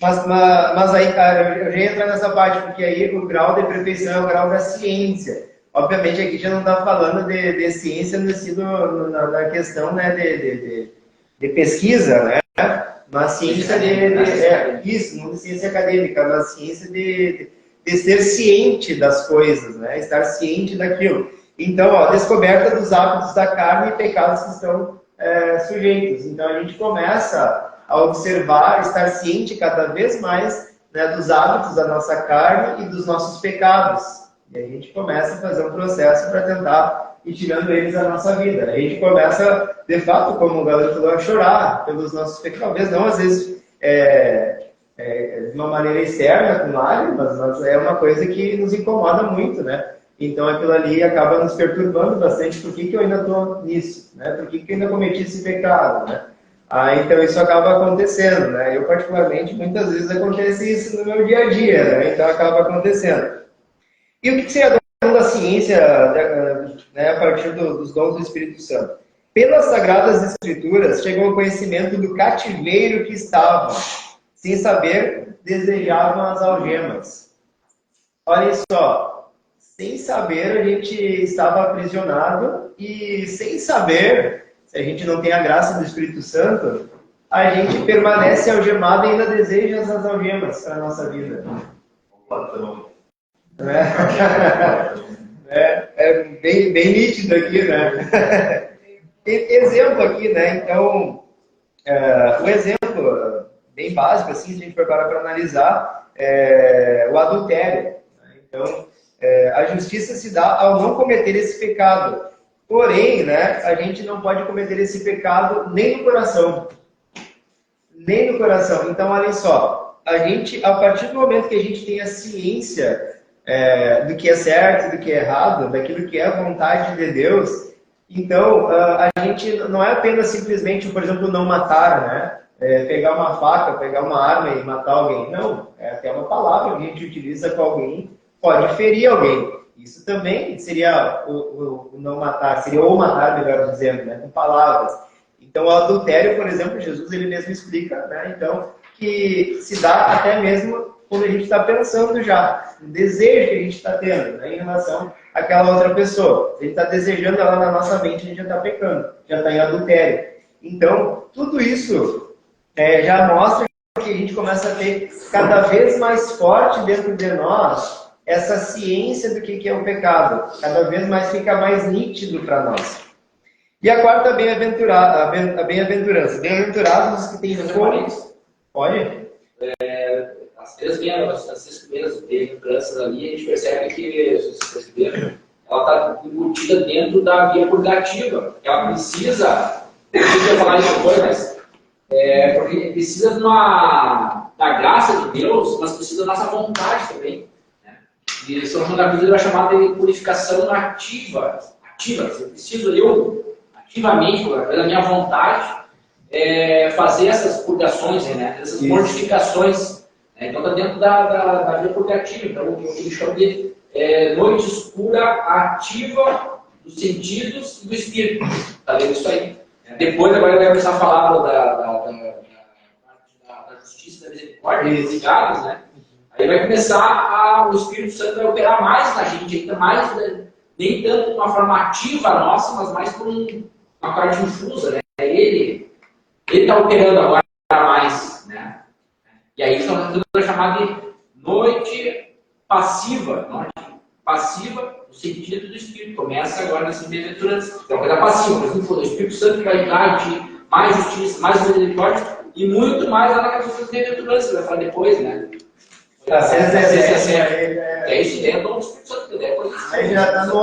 Mas aí, cara, eu já ia entrar nessa parte, porque aí o grau de perfeição é o grau da ciência. Obviamente aqui já não está falando de ciência no sentido, na questão, né, de pesquisa, né? Mas ciência isso, não de ciência acadêmica, mas ciência de ser ciente das coisas, né? Estar ciente daquilo. Então, descoberta dos hábitos da carne e pecados que estão sujeitos. Então, a gente começa a observar, estar ciente cada vez mais, né, dos hábitos da nossa carne e dos nossos pecados. E a gente começa a fazer um processo para tentar ir tirando eles da nossa vida. A gente começa, de fato, como o Galera falou, a chorar pelos nossos pecados. Talvez não, às vezes, de uma maneira externa, com lágrimas, mas é uma coisa que nos incomoda muito, né? Então, aquilo ali acaba nos perturbando bastante. Por que eu ainda estou nisso? Né? Por que eu ainda cometi esse pecado? Né? Então, isso acaba acontecendo. Né? Eu, particularmente, muitas vezes acontece isso no meu dia a dia. Né? Então, acaba acontecendo. E o que seria dom da ciência, né, a partir dos dons do Espírito Santo? Pelas Sagradas Escrituras, chegou ao conhecimento do cativeiro que estavam, sem saber, desejavam as algemas. Olhem só, sem saber a gente estava aprisionado e sem saber, se a gente não tem a graça do Espírito Santo, a gente permanece algemado e ainda deseja as algemas para a nossa vida. Platão. É bem nítido aqui, né? Exemplo aqui, né? Então, o exemplo bem básico, assim, se a gente for parar para analisar, é o adultério. Então, a justiça se dá ao não cometer esse pecado. Porém, né, a gente não pode cometer esse pecado nem no coração. Nem no coração. Então, olhem só, a gente, a partir do momento que a gente tem a ciência do que é certo, do que é errado, daquilo que é a vontade de Deus, então a gente não é apenas simplesmente, por exemplo, não matar, né? Pegar uma faca, pegar uma arma e matar alguém. Não, é até uma palavra que a gente utiliza com alguém, pode ferir alguém. Isso também seria o não matar, seria o matar, melhor dizendo, né? Com palavras. Então, o adultério, por exemplo, Jesus ele mesmo explica, né? Então, que se dá até mesmo quando a gente está pensando já, o desejo que a gente está tendo, né, em relação àquela outra pessoa. A gente está desejando ela na nossa mente, a gente já está pecando, já está em adultério. Então, tudo isso já mostra que a gente começa a ter cada vez mais forte dentro de nós essa ciência do que é o pecado. Cada vez mais fica mais nítido para nós. E a quarta bem-aventurança. Bem-aventurados os que têm fome. Pode? As três primeiras bem-aventuranças ali, a gente percebe que, se vocês perceberam, ela está embutida dentro da via purgativa. Ela precisa, eu queria falar isso depois, mas porque precisa da graça de Deus, mas precisa da nossa vontade também. Né? E São João da Cruz vai chamar de purificação ativa. Eu preciso, ativamente, pela minha vontade, fazer essas purgações, né? Essas mortificações. Então está dentro da via purgativa. Então, o que ele chama de noite escura ativa dos sentidos e do espírito. Está vendo isso aí? Depois, agora ele vai começar a falar da justiça e da misericórdia, ligados, né? Aí vai começar o Espírito Santo vai operar mais na gente, ainda mais, nem tanto de uma forma ativa nossa, mas mais por uma parte difusa, né? Ele está operando agora mais, né? E aí estamos tentando chamar de noite passiva. Noite passiva, no sentido do Espírito. Começa agora nessa bem-aventurança. É uma coisa passiva, por exemplo, o Espírito Santo vai dar de mais justiça, mais misericórdia e muito mais lá naquelas outras bem-aventuranças, vai falar depois, né? É isso, é o Espírito Santo. Aí já está no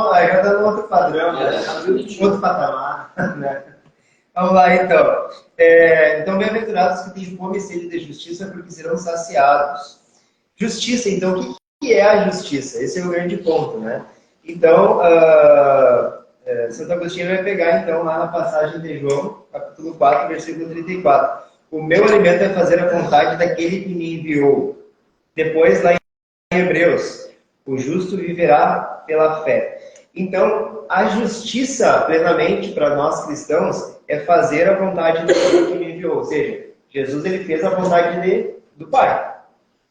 outro padrão, né? Outro patamar, né? Vamos lá, então. Então, bem-aventurados que têm fome e sede de justiça, porque serão saciados. Justiça, então, o que é a justiça? Esse é o grande ponto, né? Então, Santo Agostinho vai pegar, então, lá na passagem de João, capítulo 4, versículo 34. O meu alimento é fazer a vontade daquele que me enviou. Depois, lá em Hebreus, o justo viverá pela fé. Então, a justiça, plenamente, para nós cristãos, é fazer a vontade daquele que me enviou. Ou seja, Jesus ele fez a vontade do Pai.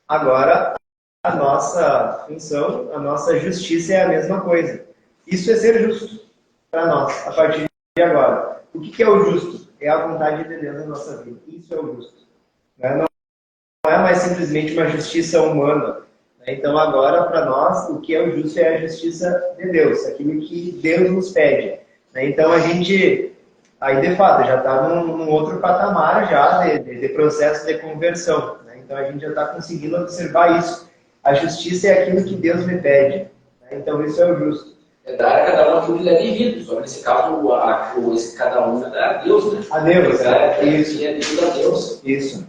Agora, a nossa função, a nossa justiça é a mesma coisa. Isso é ser justo para nós, a partir de agora. O que é o justo? É a vontade de Deus na nossa vida. Isso é o justo. Não é mais simplesmente uma justiça humana. Então, agora, para nós, o que é o justo é a justiça de Deus, aquilo que Deus nos pede. Então, a gente, aí de fato, já está num outro patamar já de processo de conversão. Então, a gente já está conseguindo observar isso. A justiça é aquilo que Deus me pede. Então, isso é o justo. É dar a cada um aquilo que é devido. Só nesse caso, esse cada um é a Deus, né? A Deus, isso. É devido a Deus. Isso.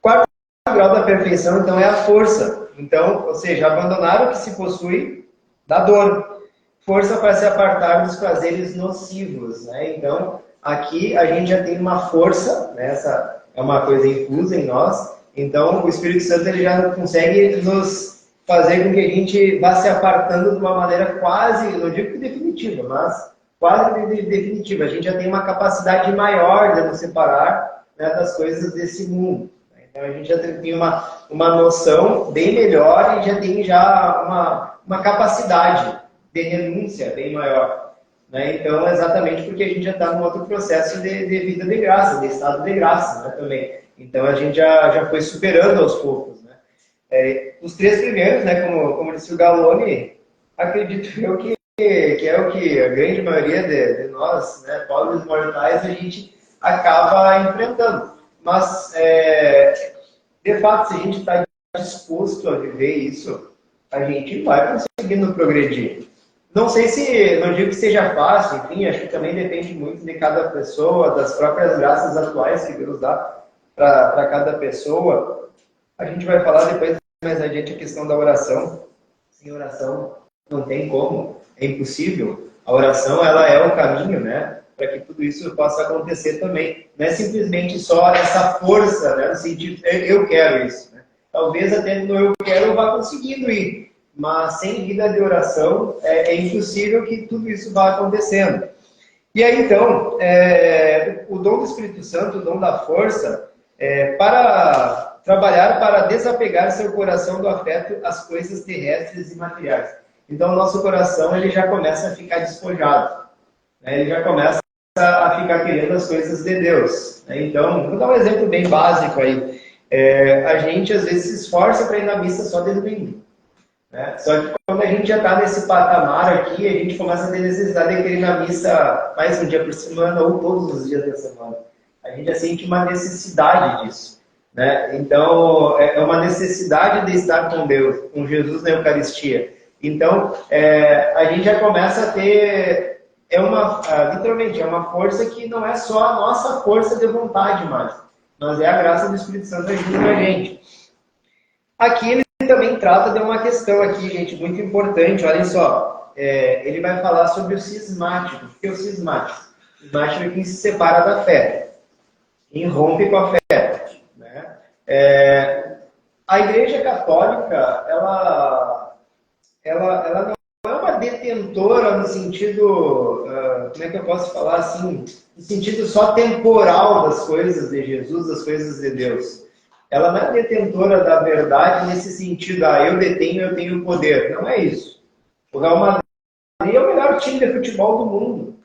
Quarto grau da perfeição, então, é a força. Então, ou seja, abandonar o que se possui da dor. Força para se apartar dos prazeres nocivos. Né? Então, aqui a gente já tem uma força, né? Essa é uma coisa infusa em nós. Então, o Espírito Santo ele já consegue nos fazer com que a gente vá se apartando de uma maneira quase, não digo que definitiva, mas quase definitiva. A gente já tem uma capacidade maior de nos separar, né, das coisas desse mundo. Então a gente já tem uma noção bem melhor e já tem uma capacidade de renúncia bem maior. Né? Então, exatamente porque a gente já está num outro processo de vida de graça, de estado de graça, né, também. Então a gente já foi superando aos poucos. Né? Os 3 primeiros, né, como disse o Galone, acredito eu que é o que a grande maioria de nós, né, pobres mortais, a gente acaba enfrentando. Mas, de fato, se a gente está disposto a viver isso, a gente vai conseguindo progredir. Não sei não digo que seja fácil, enfim, acho que também depende muito de cada pessoa, das próprias graças atuais que Deus dá para cada pessoa. A gente vai falar depois, mais adiante, a questão da oração. Sem oração não tem como, é impossível. A oração, ela é o caminho, né, para que tudo isso possa acontecer também. Não é simplesmente só essa força, né, no sentido, eu quero isso. Né? Talvez até no eu quero eu vá conseguindo ir. Mas sem vida de oração é impossível que tudo isso vá acontecendo. E aí, então, o dom do Espírito Santo, o dom da força, para trabalhar para desapegar seu coração do afeto às coisas terrestres e materiais. Então, o nosso coração ele já começa a ficar despojado. Né? Ele já começa a ficar querendo as coisas de Deus. Né? Então, vou dar um exemplo bem básico aí. A gente, às vezes, se esforça para ir na missa só de domingo. Né? Só que quando a gente já está nesse patamar aqui, a gente começa a ter necessidade de querer ir na missa mais um dia por semana ou todos os dias da semana. A gente já sente uma necessidade disso. Né? Então, é uma necessidade de estar com Deus, com Jesus na Eucaristia. Então, a gente já começa a ter, literalmente, é uma força que não é só a nossa força de vontade mais, mas é a graça do Espírito Santo ajuda a gente. Aqui ele também trata de uma questão aqui, gente, muito importante, olhem só. Ele vai falar sobre o cismático. O que é o cismático? O cismático é quem se separa da fé, quem rompe com a fé. Né? A Igreja Católica, ela não é uma detentora no sentido, como é que eu posso falar assim, no sentido só temporal das coisas de Jesus, das coisas de Deus. Ela não é detentora da verdade nesse sentido, eu detenho, eu tenho poder. Não é isso. O Real Madrid é o melhor time de futebol do mundo.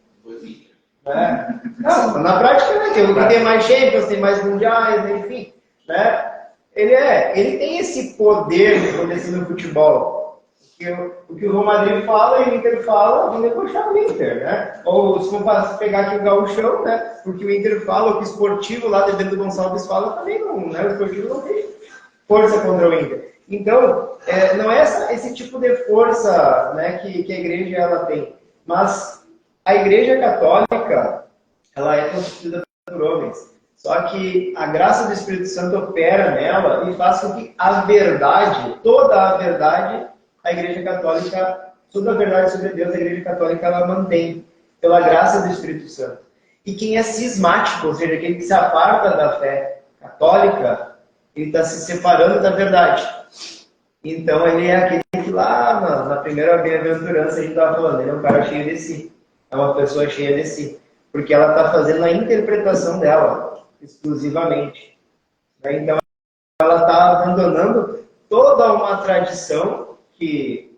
Né? Não, na prática, né? Tem mais Champions, tem mais Mundiais, enfim. Né? Ele tem esse poder de acontecer no futebol. O que o Real Madrid fala e o Inter fala, vão debochar o Inter, né? Ou se vamos pegar aqui o Gauchão, né? Porque o Inter fala, o que o esportivo lá de Bento Gonçalves fala também não, né? O esportivo não tem força contra o Inter. Então, não é esse tipo de força, né, que a igreja ela tem. Mas a Igreja Católica, ela é constituída por homens. Só que a graça do Espírito Santo opera nela e faz com que a verdade, toda a verdade, a Igreja Católica, toda a verdade sobre Deus, a Igreja Católica ela mantém pela graça do Espírito Santo. E quem é cismático, ou seja, aquele que se aparta da fé católica, ele está se separando da verdade. Então ele é aquele que lá na primeira bem-aventurança a gente estava falando, ele é um cara cheio de si, é uma pessoa cheia de si, porque ela está fazendo a interpretação dela exclusivamente. Então ela está abandonando toda uma tradição que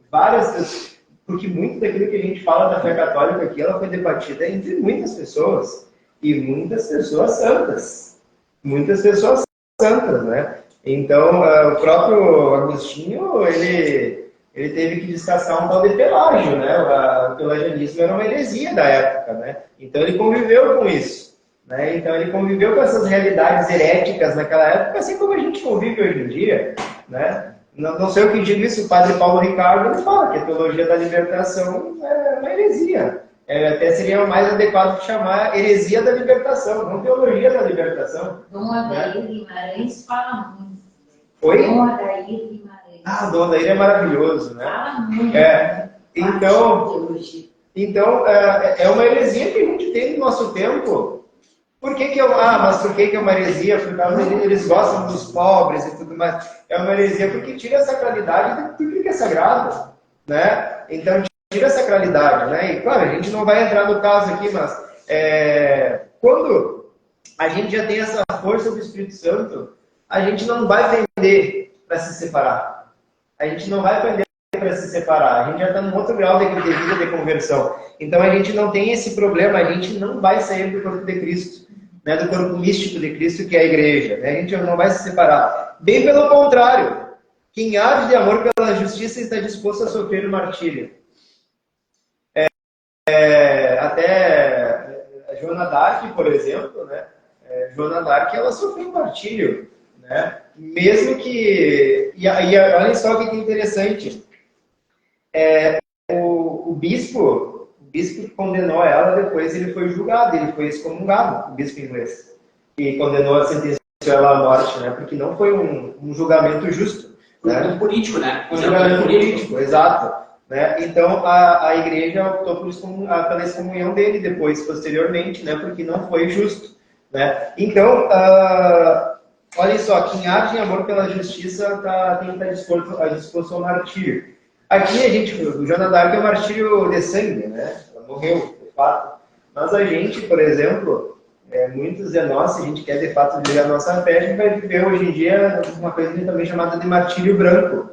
porque muito daquilo que a gente fala da fé católica aqui, ela foi debatida entre muitas pessoas, e muitas pessoas santas. Muitas pessoas santas, né? Então, o próprio Agostinho, ele teve que descascar um tal de Pelágio, né? O pelagianismo era uma heresia da época, né? Então, ele conviveu com isso. Né? Então, ele conviveu com essas realidades heréticas naquela época, assim como a gente convive hoje em dia, né? Não sei o que digo isso, o padre Paulo Ricardo ele fala que a teologia da libertação é uma heresia. Até seria mais adequado chamar heresia da libertação, não teologia da libertação. Dom Adair Guimarães fala muito. Oi? Dom Adair Guimarães. Dom Adair é maravilhoso, né? Fala muito. Então, é uma heresia que a gente tem no nosso tempo. Mas por que é uma heresia? Porque eles gostam dos pobres e tudo mais. É uma heresia porque tira a sacralidade de tudo que é sagrado, né? Então, tira a sacralidade, né? E, claro, a gente não vai entrar no caso aqui, mas quando a gente já tem essa força do Espírito Santo, a gente não vai pender para se separar. A gente não vai pender para se separar. A gente já está num outro grau de vida de conversão. Então a gente não tem esse problema, a gente não vai sair do corpo de Cristo, né, do corpo místico de Cristo, que é a igreja. Né? A gente não vai se separar. Bem pelo contrário. Quem arde de amor pela justiça está disposto a sofrer o martírio. Até a Joana d'Arc, por exemplo, né? Joana d'Arc, ela sofreu um martírio, né? Mesmo que... E olha só o que é interessante. O bispo que condenou ela, depois ele foi julgado, ele foi excomungado, o bispo inglês. E condenou a sentença ela à morte, né? Porque não foi um julgamento justo. Um político, né? Um julgamento político, exato. Né? Então, a igreja optou pela excomunhão dele depois, posteriormente, né? Porque não foi justo. Né? Então, olha só, quem arde em amor pela justiça tem que estar disposto ao martírio. Aqui, o Joana d'Arc é um martírio de sangue, né? Ela morreu, de fato. Mas a gente, por exemplo... muitos de nós, se a gente quer de fato viver a nossa fé, a gente vai viver hoje em dia uma coisa também chamada de martírio branco,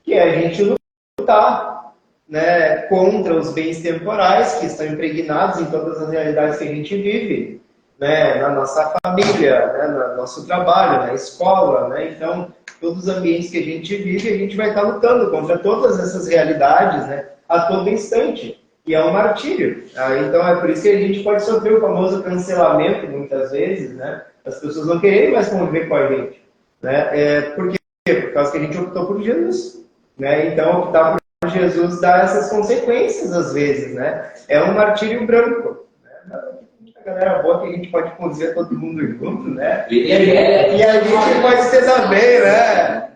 que é a gente lutar, né, contra os bens temporais que estão impregnados em todas as realidades que a gente vive, né, na nossa família, né, no nosso trabalho, na escola, né, então todos os ambientes que a gente vive, a gente vai estar lutando contra todas essas realidades, né, a todo instante. E é um martírio. Então é por isso que a gente pode sofrer o famoso cancelamento, muitas vezes, né? As pessoas não querem mais conviver com a gente. Né? Por quê? Por causa que a gente optou por Jesus. Né? Então optar por Jesus dá essas consequências, às vezes. Né? É um martírio branco. Né? Muita galera boa que a gente pode conviver todo mundo junto, né? E a gente pode ser também, né?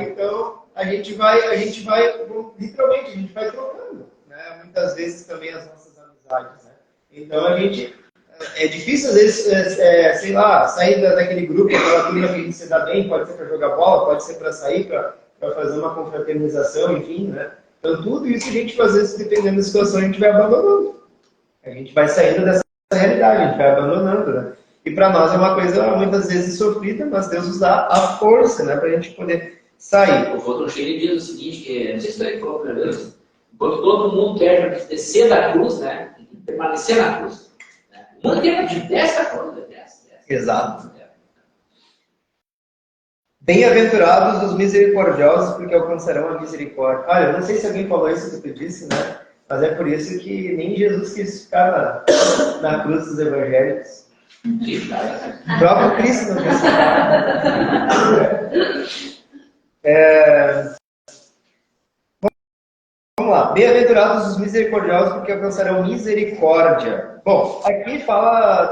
Então a gente vai, literalmente, a gente vai trocando. Muitas vezes também as nossas amizades, né? Então a gente é difícil às vezes, sei lá, sair daquele grupo, aquela turma que a gente se dá bem, pode ser para jogar bola, pode ser para sair, para fazer uma confraternização, enfim, né? Então tudo isso a gente às vezes, dependendo da situação, a gente vai abandonando. A gente vai saindo dessa realidade, a gente vai abandonando, né? E para nós é uma coisa muitas vezes sofrida, mas Deus nos dá a força, né, para a gente poder sair. O Foton Scheele diz o seguinte, que não sei se ele falou para Deus. Enquanto todo mundo quer descer da cruz, né? Tem que permanecer na cruz. Né? O mundo quer que desce da cruz, desce. Exato. Bem-aventurados os misericordiosos, porque alcançarão a misericórdia. Olha, eu não sei se alguém falou isso que tu disse, né? Mas é por isso que nem Jesus quis ficar na cruz dos evangélicos. O próprio Cristo não quis ficar. Vamos lá. Bem-aventurados os misericordiosos, porque alcançarão misericórdia. Bom, aqui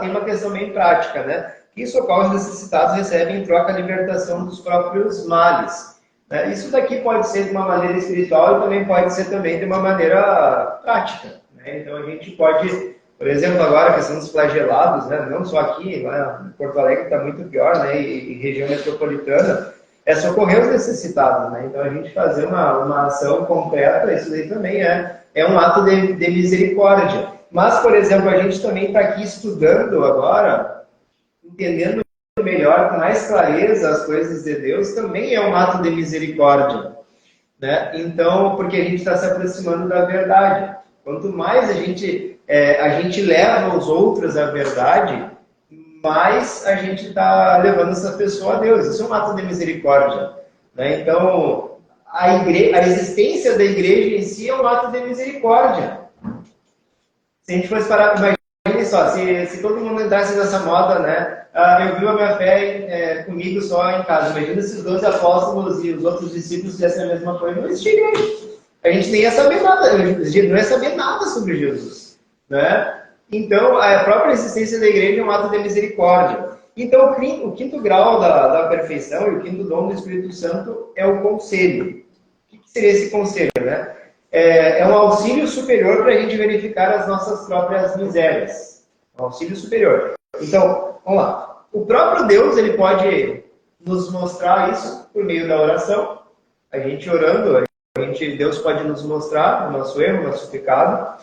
tem uma questão bem prática, né? Que socorros necessitados recebem em troca a libertação dos próprios males. Né? Isso daqui pode ser de uma maneira espiritual e também pode ser também de uma maneira prática. Né? Então a gente pode, por exemplo, agora a questão dos flagelados, né? Não só aqui, lá em Porto Alegre está muito pior, né? E região metropolitana, é socorrer os necessitados, né? Então a gente fazer uma ação concreta, isso daí também é um ato de misericórdia. Mas, por exemplo, a gente também está aqui estudando agora, entendendo melhor, com mais clareza as coisas de Deus, também é um ato de misericórdia. Né? Então, porque a gente está se aproximando da verdade. Quanto mais a gente leva os outros à verdade, mais a gente está levando essa pessoa a Deus. Isso é um ato de misericórdia. Né? Então, a existência da igreja em si é um ato de misericórdia. Se a gente fosse parar, imagine só, se todo mundo entrasse nessa moda, né? Eu vivo a minha fé comigo só em casa. Imagina se os 12 apóstolos e os outros discípulos fizessem a mesma coisa, não existia igreja. A gente nem ia saber nada, não ia saber nada sobre Jesus. Né? Então, a própria existência da igreja é um ato de misericórdia. Então, o quinto grau da perfeição e o quinto dom do Espírito Santo é o conselho. O que seria esse conselho? Né? É um auxílio superior para a gente verificar as nossas próprias misérias. Um auxílio superior. Então, vamos lá. O próprio Deus, ele pode nos mostrar isso por meio da oração. A gente orando, Deus pode nos mostrar o nosso erro, o nosso pecado.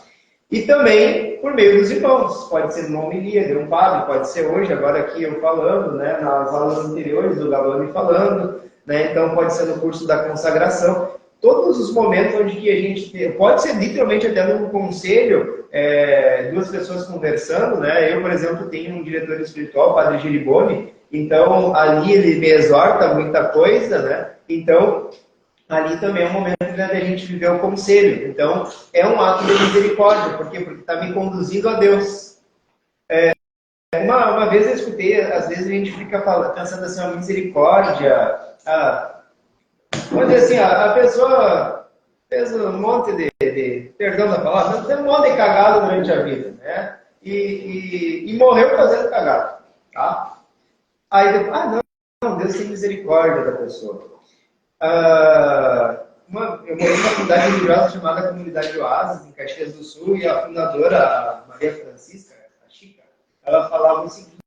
E também por meio dos irmãos. Pode ser numa homilia de um padre, pode ser hoje, agora aqui eu falando, né, nas aulas anteriores, o Galone falando, né, então pode ser no curso da consagração. Todos os momentos onde que a gente tem, pode ser literalmente até num conselho, duas pessoas conversando, né? Eu, por exemplo, tenho um diretor espiritual, o Padre Giriboni, então ali ele me exorta muita coisa, né? Então ali também é um momento, né, da gente viver o conselho. Então é um ato de misericórdia, por quê? Porque está me conduzindo a Deus. Uma vez eu escutei, às vezes a gente fica pensando assim, a misericórdia, vamos dizer assim, a pessoa fez um monte perdão da palavra, fez um monte de cagada durante a vida, né? E morreu fazendo cagada, tá? Aí depois, não, Deus tem misericórdia da pessoa. Eu morei numa comunidade religiosa chamada Comunidade Oásis, em Caxias do Sul, e a fundadora, a Maria Francisca, a Chica, ela falava o seguinte: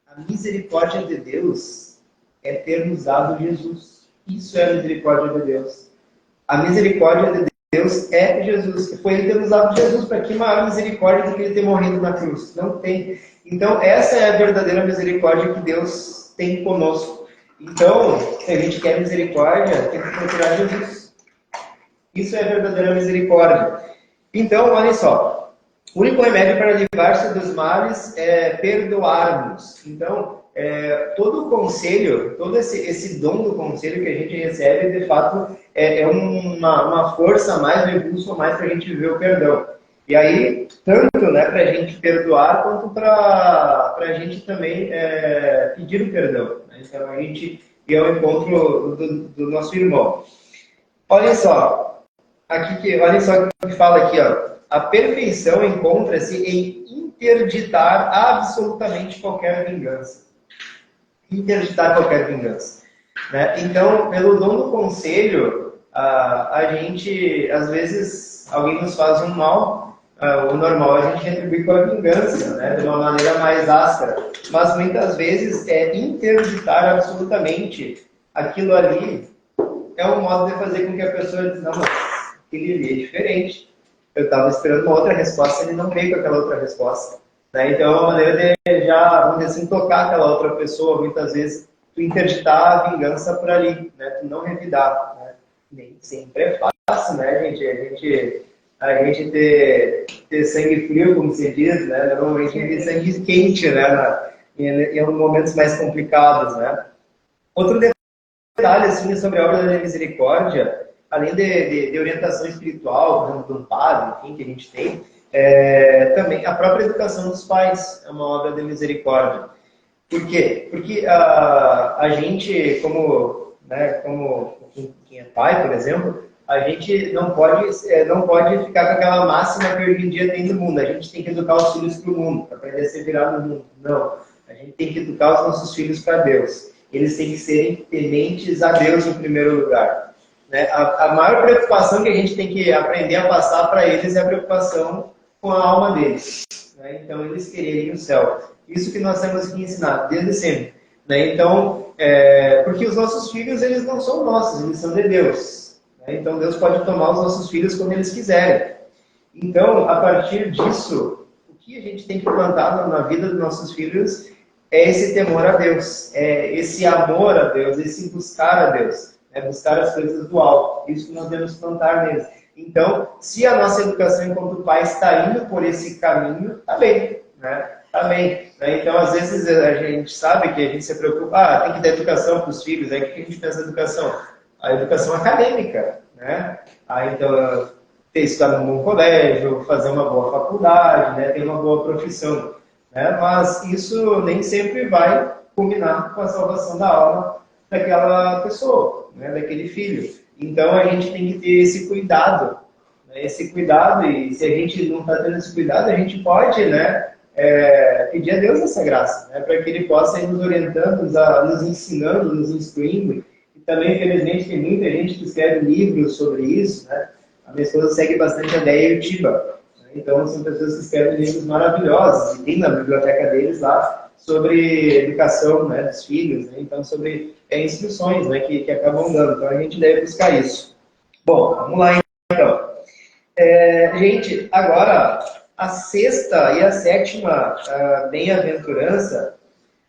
a misericórdia de Deus é ter nos dado Jesus. Isso é a misericórdia de Deus. A misericórdia de Deus é Jesus. Foi Ele ter nos dado Jesus. Para que maior misericórdia do que Ele ter morrido na cruz? Não tem. Então, essa é a verdadeira misericórdia que Deus tem conosco. Então, se a gente quer misericórdia, tem que procurar Jesus. Isso é a verdadeira misericórdia. Então, olha só. O único remédio para livrar-se dos males é perdoarmos. Então, todo o conselho, todo esse dom do conselho que a gente recebe, de fato, é uma força a mais, um impulso a mais para a gente viver o perdão. E aí, tanto, né, para a gente perdoar, quanto para a gente também pedir o perdão. Né? Então, a gente ir ao encontro do nosso irmão. Olha só, olha só o que fala aqui, ó. A perfeição encontra-se em interditar absolutamente qualquer vingança. Interditar qualquer vingança. Né? Então, pelo dom do conselho, a gente, às vezes, alguém nos faz um mal, o normal é a gente retribuir com a vingança, né? De uma maneira mais áspera. Mas, muitas vezes, interditar absolutamente aquilo ali é um modo de fazer com que a pessoa diz, não, mas aquele ali é diferente. Eu estava esperando uma outra resposta, ele não veio com aquela outra resposta. Né? Então, é uma maneira de já, vamos dizer assim, tocar aquela outra pessoa. Muitas vezes, tu interditar a vingança por ali, né? Tu não revidar. Né? Nem sempre é fácil, né, gente? A gente ter sangue frio, como se diz, né? Normalmente a gente tem sangue quente, né? Em momentos mais complicados, né? Outro detalhe, assim, sobre a obra da misericórdia, além de orientação espiritual, por exemplo, de um padre, enfim, que a gente tem, também a própria educação dos pais é uma obra de misericórdia. Por quê? Porque a gente, como quem é pai, por exemplo, a gente não pode ficar com aquela máxima que hoje em dia tem no mundo. A gente tem que educar os filhos para o mundo, para aprender a ser virado no mundo. Não. A gente tem que educar os nossos filhos para Deus. Eles têm que serem tementes a Deus em primeiro lugar. Né? A maior preocupação que a gente tem que aprender a passar para eles é a preocupação com a alma deles. Né? Então, eles quererem o céu. Isso que nós temos que ensinar, desde sempre. Né? Então, porque os nossos filhos, eles não são nossos, eles são de Deus. Né? Então, Deus pode tomar os nossos filhos quando eles quiserem. Então, a partir disso, o que a gente tem que plantar na vida dos nossos filhos é esse temor a Deus, esse amor a Deus, esse buscar a Deus, buscar as coisas do alto. Isso que nós devemos plantar neles. Então, se a nossa educação enquanto pai está indo por esse caminho, está bem, né? Tá bem. Né? Então, às vezes, a gente sabe que a gente se preocupa, tem que dar educação para os filhos, né? O que a gente pensa em educação? A educação acadêmica, né? Então, ter estudado num bom colégio, fazer uma boa faculdade, né? Ter uma boa profissão. Né? Mas isso nem sempre vai culminar com a salvação da alma daquela pessoa, né? Daquele filho. Então, a gente tem que ter esse cuidado. Né? Esse cuidado, e se a gente não está tendo esse cuidado, a gente pode, né? Pedir a Deus essa graça, né? Para que Ele possa ir nos orientando, nos ensinando, nos instruindo. E também, infelizmente, tem muita gente que escreve livros sobre isso, né? A minha esposa segue bastante a Déia e o Tiba. Né? Então, são pessoas que escrevem livros maravilhosos, e tem na biblioteca deles lá, sobre educação, né, dos filhos, né? Então, sobre instruções, né, que acabam dando. Então, a gente deve buscar isso. Bom, vamos lá, então. Gente, agora, a sexta e a sétima bem-aventurança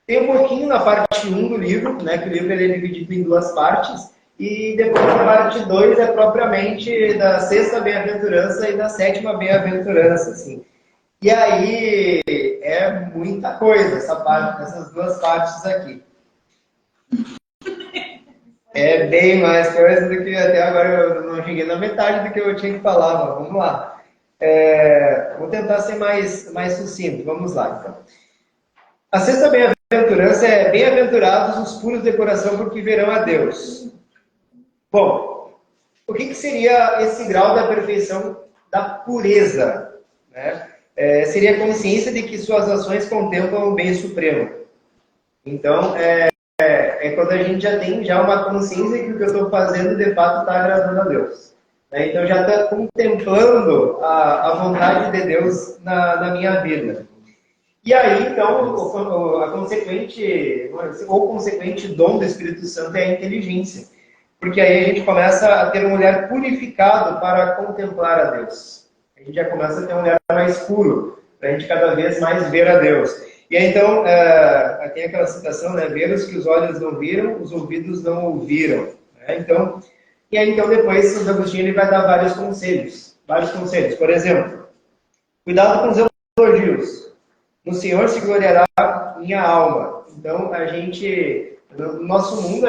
tem um pouquinho na parte 1 do livro, né, que o livro ele é dividido em duas partes, e depois a parte 2 é propriamente da sexta bem-aventurança e da sétima bem-aventurança, assim. E aí é muita coisa essas duas partes aqui. É bem mais coisa do que até agora eu não cheguei na metade do que eu tinha que falar, mas vamos lá. Vou tentar ser mais sucinto, vamos lá então. A sexta bem-aventurança é: bem-aventurados os puros de coração, porque verão a Deus. Bom, o que seria esse grau da perfeição da pureza? Né? Seria a consciência de que suas ações contemplam o bem supremo. Então, quando a gente já tem uma consciência que o que eu estou fazendo de fato está agradando a Deus. Né? Então já está contemplando a vontade de Deus na minha vida. E aí, então, o consequente dom do Espírito Santo é a inteligência. Porque aí a gente começa a ter um olhar purificado para contemplar a Deus. A gente já começa a ter um olhar mais puro, para a gente cada vez mais ver a Deus. E aí, então, tem aquela citação, né? Ver os que os olhos não viram, os ouvidos não ouviram. Né? Então, e aí, então, depois, Santo Agostinho ele vai dar vários conselhos. Por exemplo, cuidado com os elogios. No Senhor se gloriará minha alma. Então, no nosso mundo,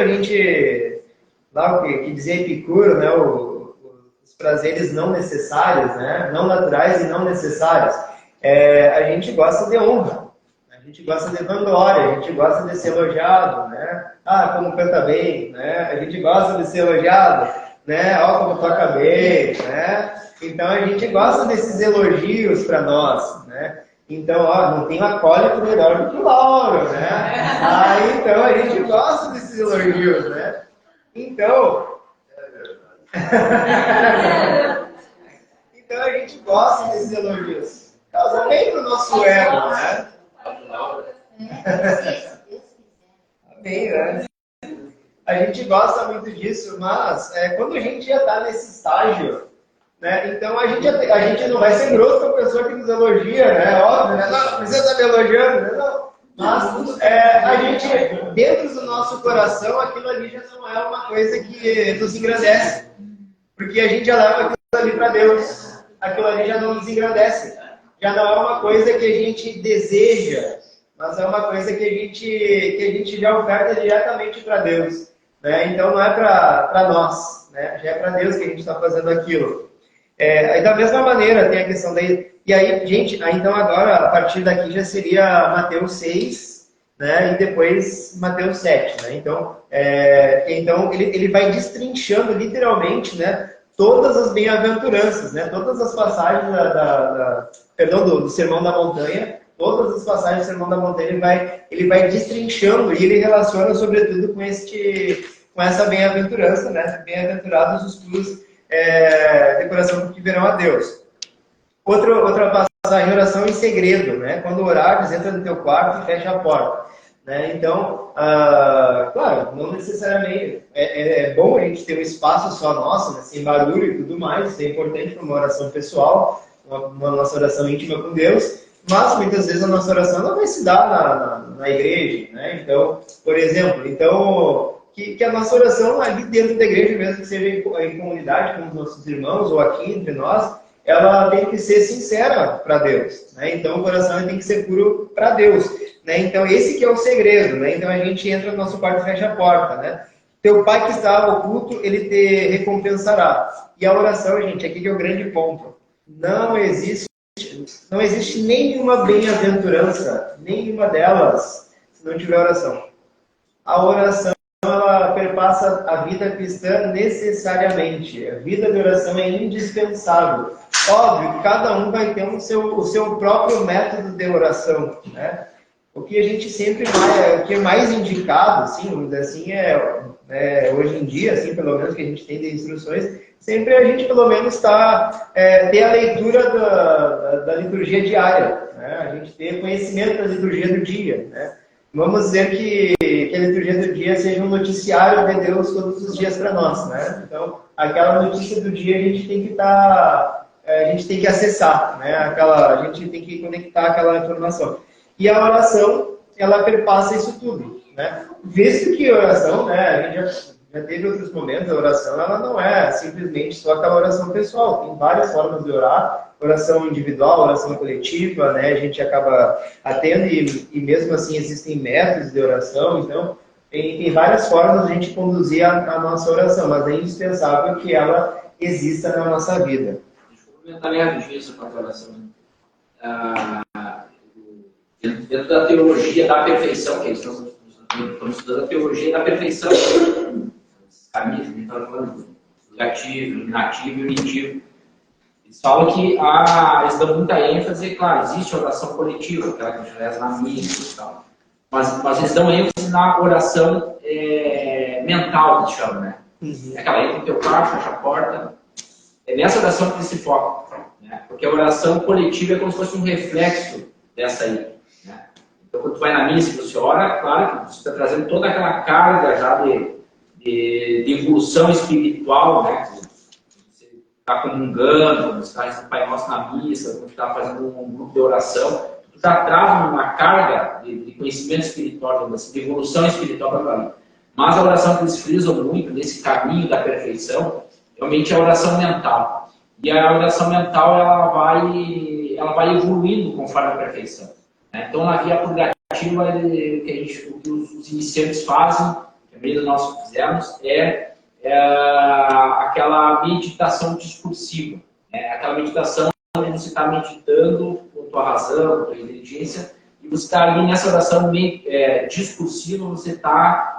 lá o que dizia Epicuro, né? Os prazeres não necessários, né? Não naturais e não necessários. A gente gosta de honra. A gente gosta de vanglória, a gente gosta de ser elogiado, né? Como canta bem, né? A gente gosta de ser elogiado, né? Como toca bem, né? Então a gente gosta desses elogios para nós, né? Então, não tem acólito melhor do que o Lauro, né? Então a gente gosta desses elogios, né? Então, a gente gosta desses elogios. Causa bem pro nosso ego, né? Amém, né? A gente gosta muito disso, mas quando a gente já está nesse estágio, né, então a gente não vai ser grosso com a pessoa que nos elogia, né? Óbvio, né? Não, você está me elogiando, né? Não. Mas a gente, dentro do nosso coração, aquilo ali já não é uma coisa que nos engrandece. Porque a gente já leva aquilo ali para Deus. Aquilo ali já não nos engrandece. Já não é uma coisa que a gente deseja, mas é uma coisa que a gente já oferta diretamente para Deus. Né? Então não é para nós, né? Já é para Deus que a gente está fazendo aquilo. Aí da mesma maneira tem a questão daí. E aí, gente, então agora, a partir daqui já seria Mateus 6, né? E depois Mateus 7, né? Então ele vai destrinchando literalmente, né? Todas as bem-aventuranças, né? Todas as passagens do Sermão da Montanha, todas as passagens do Sermão da Montanha ele vai destrinchando e ele relaciona sobretudo com essa bem-aventurança, né? Bem-aventurados os puros de coração, porque verão a Deus. Outra passagem, oração em segredo, né? Quando orares, entra no teu quarto e fecha a porta. Né? Então, claro, não necessariamente é bom a gente ter um espaço só nosso, né? Sem barulho e tudo mais, isso é importante para uma oração pessoal, uma nossa oração íntima com Deus, mas muitas vezes a nossa oração não vai se dar na igreja. Né? Então, por exemplo, que a nossa oração ali dentro da igreja, mesmo que seja em comunidade com os nossos irmãos ou aqui entre nós, ela tem que ser sincera para Deus. Né? Então o coração tem que ser puro para Deus. Né? Então esse que é o segredo. Né? Então a gente entra no nosso quarto e fecha a porta. Né? Teu Pai que está oculto, Ele te recompensará. E a oração, gente, aqui que é o grande ponto. Não existe nenhuma bem-aventurança, nenhuma delas, se não tiver oração. A oração ela perpassa a vida cristã necessariamente. A vida de oração é indispensável. Óbvio que cada um vai ter o seu próprio método de oração. Né? O que a gente sempre o que é mais indicado, assim, vamos dizer assim, hoje em dia, assim, pelo menos que a gente tem de instruções, sempre a gente pelo menos ter a leitura da liturgia diária. Né? A gente ter conhecimento da liturgia do dia. Né? Vamos dizer que a liturgia do dia seja um noticiário de Deus todos os dias para nós, né? Então, aquela notícia do dia a gente tem que estar a gente tem que acessar, né? A gente tem que conectar aquela informação. E a oração, ela perpassa isso tudo, né? Visto que a oração, né, a gente já teve outros momentos, a oração, ela não é simplesmente só aquela oração pessoal. Tem várias formas de orar, oração individual, oração coletiva, né? A gente acaba atendo e mesmo assim existem métodos de oração, então tem várias formas de a gente conduzir a nossa oração, mas é indispensável que ela exista na nossa vida. Deixa eu comentar rapidinho essa parte da oração. Dentro da teologia da perfeição, que eles estão estudando a teologia da perfeição, os caminhos que a gente está falando, o negativo, o iluminativo e o unitivo. Eles falam que eles dão muita ênfase, claro, existe a oração coletiva, aquela que a gente reza na missa e tal, mas eles dão ênfase na oração mental, que chama, né? É aquela entra no teu quarto, fecha a porta. É nessa oração que eles se focam, né? Porque a oração coletiva é como se fosse um reflexo dessa aí. Né? Então, quando tu vai na missa e você ora, claro que você está trazendo toda aquela carga já de evolução espiritual, né? Você está comungando, você está rezando o Pai Nosso na missa, você está fazendo um grupo de oração, tu já traz uma carga de conhecimento espiritual, de evolução espiritual para a vida. Mas a oração que eles frisam muito nesse caminho da perfeição, realmente é a oração mental. E a oração mental ela vai evoluindo conforme a perfeição. Né? Então, na via purgativa, o que os iniciantes fazem, que a maioria de nós fizemos, é aquela meditação discursiva. Né? Aquela meditação onde você está meditando com tua razão, com tua inteligência, e você está ali nessa oração discursiva, você está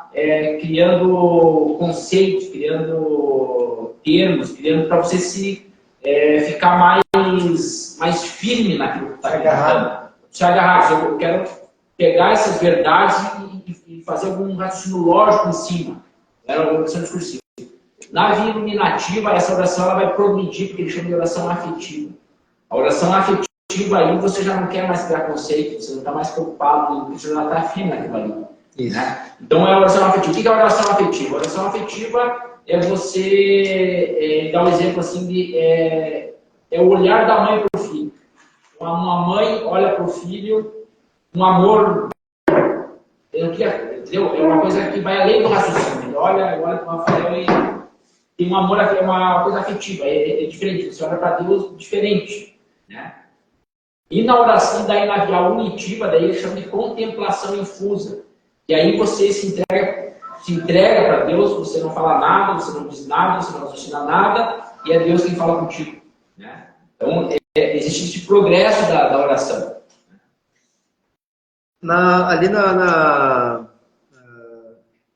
criando conceitos, criando termos, criando para você ficar mais firme naquilo que está meditando. Se agarrar, eu quero pegar essas verdades e fazer algum raciocínio lógico em cima. Era uma oração discursiva. Na via iluminativa, essa oração ela vai progredir, porque ele chama de oração afetiva. A oração afetiva aí você já não quer mais criar conceito, você não está mais preocupado, você já está firme naquilo ali. Né? Então é a oração afetiva. O que é a oração afetiva? A oração afetiva é você dar um exemplo assim é o olhar da mãe para o filho. Uma mãe olha para o filho, um amor, entendeu? É uma coisa que vai além do raciocínio. Ele olha para o Rafael e tem um amor, é uma coisa afetiva, é diferente. Você olha para Deus diferente, né? E na oração, daí na via unitiva, daí ele chama de contemplação infusa. E aí você se entrega para Deus, você não fala nada, você não diz nada, você não raciocina nada, e é Deus quem fala contigo. Né? Então, existe esse progresso da oração.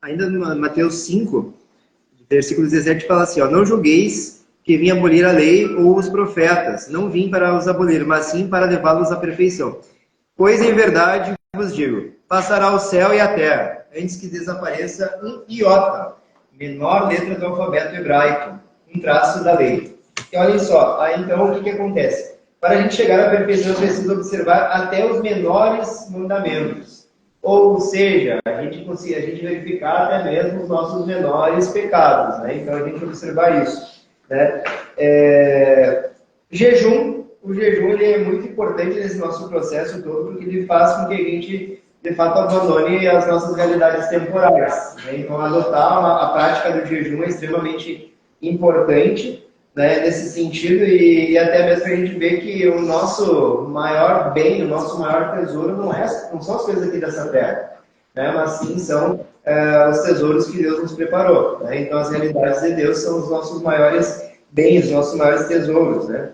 Ainda no Mateus 5, versículo 17, fala assim, ó, não julgueis que vim abolir a lei ou os profetas, não vim para os abolir, mas sim para levá-los à perfeição. Pois em verdade vos digo, passará o céu e a terra, antes que desapareça um iota, menor letra do alfabeto hebraico, um traço da lei. E olhem só, aí então o que acontece? Para a gente chegar à perfeição, precisa observar até os menores mandamentos. Ou seja, a gente verificar até mesmo os nossos menores pecados. Né? Então a gente observar isso. Né? O jejum ele é muito importante nesse nosso processo todo, porque ele faz com que a gente, de fato, abandone as nossas realidades temporais. Né? Então, adotar a prática do jejum é extremamente importante, né, nesse sentido, e até mesmo a gente vê que o nosso maior bem, o nosso maior tesouro não são as coisas aqui dessa terra, né, mas sim são os tesouros que Deus nos preparou. Né? Então, as realidades de Deus são os nossos maiores bens, os nossos maiores tesouros. Né?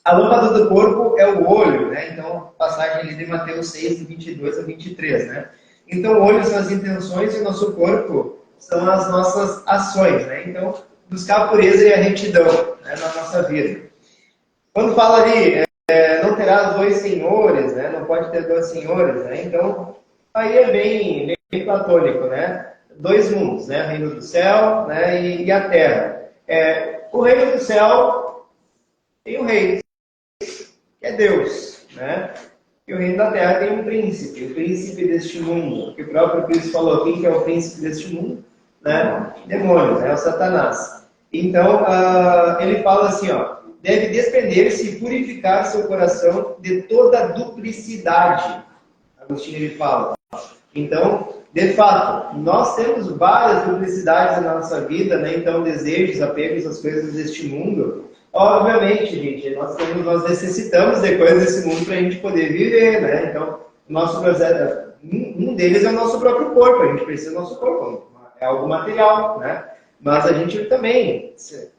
A lâmpada do corpo é o olho, né? Então, passagem ali de Mateus 6, de 22 a 23, né? Então, o olho são as intenções e o nosso corpo são as nossas ações, né? Então, buscar a pureza e a retidão, né, na nossa vida. Quando fala ali, não terás dois senhores, né? Não pode ter dois senhores, né? Então, aí é bem platônico, né? Dois mundos, né? O reino do céu, né? E a terra. O reino do céu tem o rei, que é Deus, né? E o reino da terra tem um príncipe, o príncipe deste mundo. Que o próprio Cristo falou, quem que é o príncipe deste mundo? Né? Demônios, né? O Satanás. Então, ele fala assim, ó, deve desprender-se e purificar seu coração de toda duplicidade. Agostinho ele fala. Então, de fato, nós temos várias duplicidades na nossa vida, né? Então, desejos, apegos às coisas deste mundo. Obviamente, gente, nós necessitamos de coisas desse mundo para a gente poder viver, né? Então, nosso projeto, um deles é o nosso próprio corpo. A gente precisa do nosso corpo, é algo material, né? Mas a gente também, isso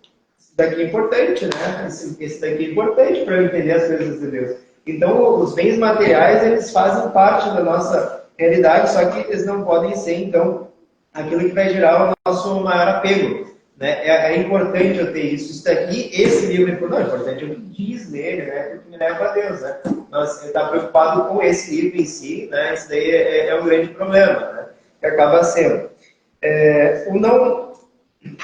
daqui é importante, né? Esse daqui é importante para eu entender as coisas de Deus. Então, os bens materiais, eles fazem parte da nossa realidade, só que eles não podem ser, então, aquilo que vai gerar o nosso maior apego. Né? É importante eu ter isso. Isso daqui, esse livro, não, é importante o que diz nele, né? Porque me leva a Deus, né? Mas ele está preocupado com esse livro em si, né? Isso daí é um grande problema, né? Que acaba sendo.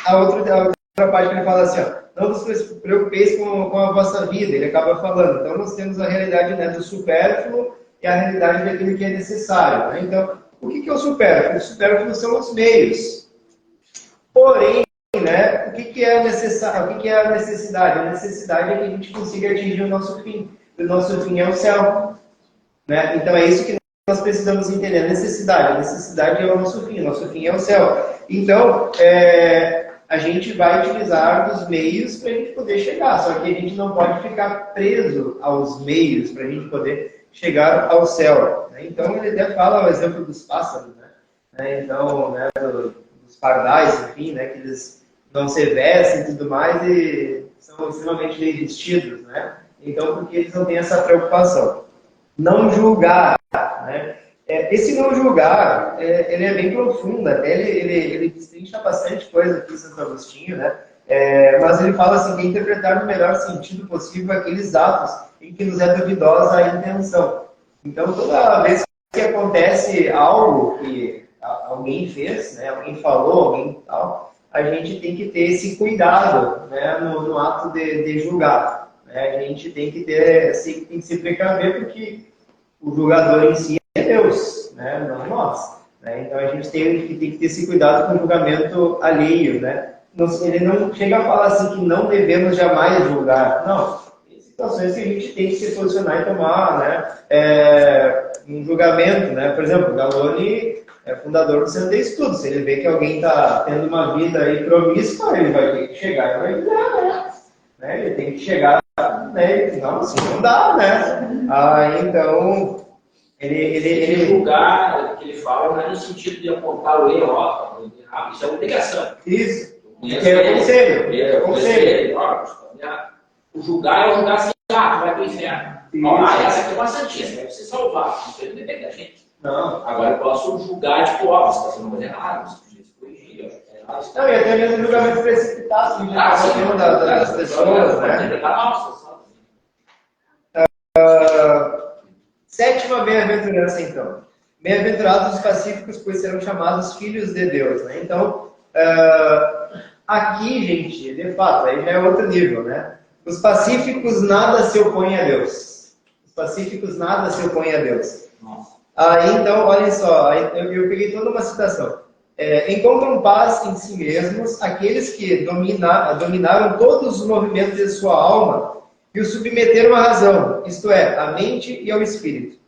A outra parte que ele fala assim, ó, não vos preocupeis com a vossa vida, ele acaba falando. Então, nós temos a realidade, né, do supérfluo e a realidade daquilo que é necessário. Né? Então, o que é o supérfluo? O supérfluo são os meios. Porém, né, o que é necessário? O que é a necessidade? A necessidade é que a gente consiga atingir o nosso fim. O nosso fim é o céu. Né? Então, é isso que nós precisamos entender. A necessidade é o nosso fim é o céu. Então, a gente vai utilizar os meios para a gente poder chegar, só que a gente não pode ficar preso aos meios para a gente poder chegar ao céu. Né? Então, ele até fala o exemplo dos pássaros, né? Então, né, dos pardais, enfim, né, que eles não se vestem e tudo mais e são extremamente bem vestidos, né? Então, porque eles não têm essa preocupação. Não julgar, né? Esse não julgar, ele é bem profundo, até ele destrincha bastante coisa aqui, Santo Agostinho, né? Mas ele fala assim, que interpretar no melhor sentido possível aqueles atos em que nos é duvidosa a intenção. Então, toda vez que acontece algo que alguém fez, né? Alguém falou, alguém tal, a gente tem que ter esse cuidado, né? no ato de julgar. Né? A gente tem que se precaver, porque o julgador em si é Deus, né? Não nós. Né? Então a gente tem que ter esse cuidado com o julgamento alheio. Né? Ele não chega a falar assim que não devemos jamais julgar. Não. Tem situações que a gente tem que se posicionar e tomar, né? Um julgamento. Né? Por exemplo, o Galloni é fundador do Centro de Estudos. Se ele vê que alguém está tendo uma vida aí promíscua, ele vai ter que chegar e vai dizer, né? Ele tem que chegar, né? Não, assim não dá, né? Então, ele julgar, que ele fala, não é no sentido de apontar o erro, ó, isso é obrigação. Isso, que é o conselho. É o conselho. O julgar é o julgar assim, vai para o inferno. Essa aqui é uma santinha, deve se salvar, isso aí não depende da gente. Não. Agora eu posso julgar, tipo, ó, você está fazendo uma coisa errada, você podia se corrigir, não, e até mesmo julgamento precipitado, assim, das pessoas, né? Sétima bem-aventurança, então. Bem-aventurados os pacíficos, pois serão chamados filhos de Deus. Né? Então, aqui, gente, de fato, aí já é outro nível, né? Os pacíficos nada se opõem a Deus. Os pacíficos nada se opõem a Deus. Aí, então, olhem só, eu peguei toda uma citação. Encontram paz em si mesmos aqueles que dominaram todos os movimentos de sua alma e o submeteram à razão, isto é, à mente e ao espírito.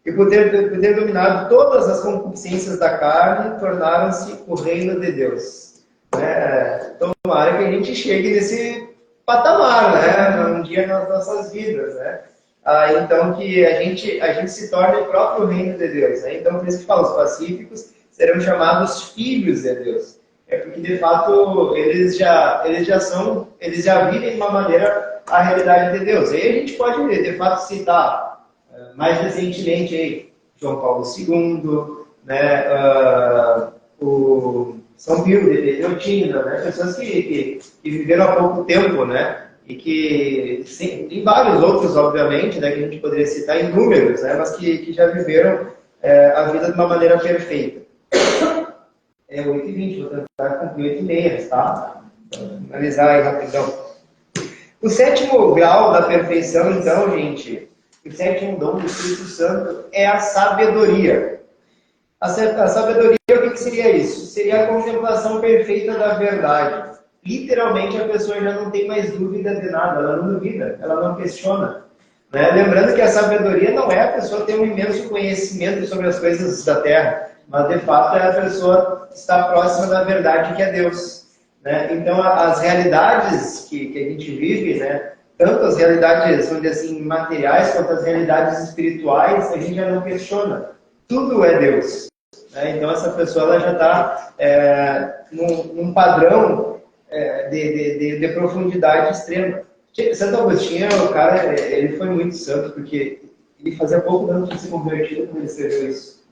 E por ter dominado todas as concupiscências da carne, tornaram-se o reino de Deus. Tomara que a gente chegue nesse patamar, né? Um dia nas nossas vidas, né? Então que a gente se torne o próprio reino de Deus. Né? Então por isso que fala, os pacíficos serão chamados filhos de Deus. Porque de fato eles já vivem de uma maneira a realidade de Deus. Aí a gente pode de fato citar mais recentemente aí João Paulo II, né? O São Pio de Pietrelcina, né? Pessoas que viveram há pouco tempo, né? E que tem vários outros, obviamente, né? Que a gente poderia citar inúmeros, né? Mas que já viveram a vida de uma maneira perfeita. 8h20, vou tentar cumprir 8h30, tá? Vou analisar aí rapidão. O sétimo grau da perfeição, então, gente, o sétimo dom do Espírito Santo é a sabedoria. A sabedoria, o que seria isso? Seria a contemplação perfeita da verdade. literalmente a pessoa já não tem mais dúvida de nada, ela não duvida, ela não questiona. Né? Lembrando que a sabedoria não é a pessoa ter um imenso conhecimento sobre as coisas da Terra, mas de fato é a pessoa estar próxima da verdade que é Deus. Né? Então as realidades que a gente vive, né? Tanto as realidades, vamos dizer assim, materiais, quanto as realidades espirituais, a gente já não questiona. Tudo é Deus. Né? Então essa pessoa ela já está num padrão de profundidade extrema. Santo Agostinho, o cara, ele foi muito santo, porque ele fazia poucos anos que se convertiu quando ele escreveu isso.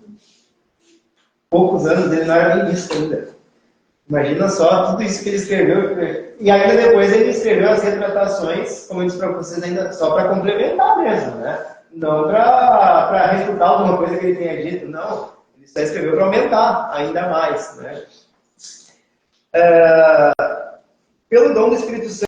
Poucos anos, ele não era nem isso ainda. Imagina só tudo isso que ele escreveu. E ainda depois ele escreveu as retratações, como eu disse para vocês, ainda só para complementar mesmo, né? Não para refutar alguma coisa que ele tenha dito, não. Ele só escreveu para aumentar ainda mais, né? Pelo dom do Espírito Santo,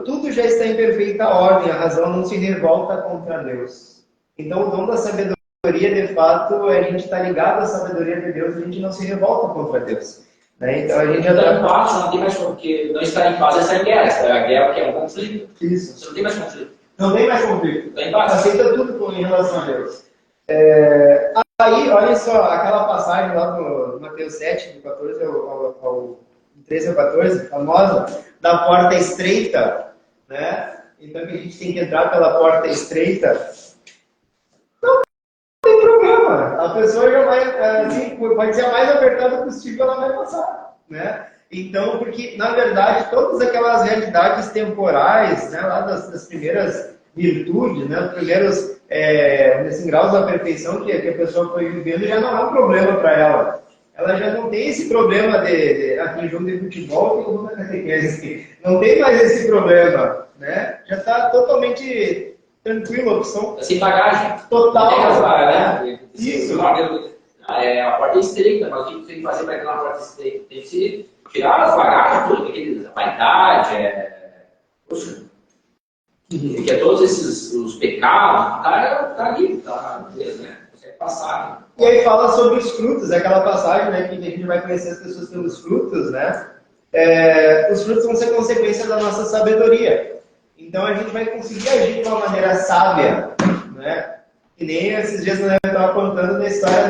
tudo já está em perfeita ordem, a razão não se revolta contra Deus. Então, o dom da sabedoria, de fato, a gente está ligado à sabedoria de Deus, a gente não se revolta contra Deus. Né? Então, a gente já está em paz, não tem mais, porque não está em paz é estar em guerra. A guerra que é um conflito. Isso. Você não tem mais conflito. Não tem mais conflito. Está em paz. Aceita tudo em relação a Deus. Aí, olha só, aquela passagem lá no Mateus 7, do 14 ao 13 ao 14, famosa, da porta estreita, né? Então, que a gente tem que entrar pela porta estreita. Não tem problema. A pessoa já vai, assim, pode ser a mais apertada possível, ela vai passar, né? Então, porque, na verdade, todas aquelas realidades temporais, né, lá das primeiras virtudes, né, os primeiros graus da perfeição que a pessoa foi vivendo, já não é um problema para ela. Ela já não tem esse problema aqui em jogo de futebol, que eu vou na catequese. Não tem mais esse problema, né? Já está totalmente tranquilo, a opção. Sem bagagem. Total. Tem as vagas, né? Isso. A porta é estreita, mas o que tem que fazer para aquela porta estreita? Tem que se tirar as bagagens, tudo, a vaidade, poxa, que é todos os pecados, tá ali, tá, né? Consegue passar. E aí fala sobre os frutos, aquela passagem, né, que a gente vai conhecer as pessoas pelos frutos, né? Os frutos vão ser consequência da nossa sabedoria. Então a gente vai conseguir agir de uma maneira sábia, né? Que nem esses dias eu estava contando da história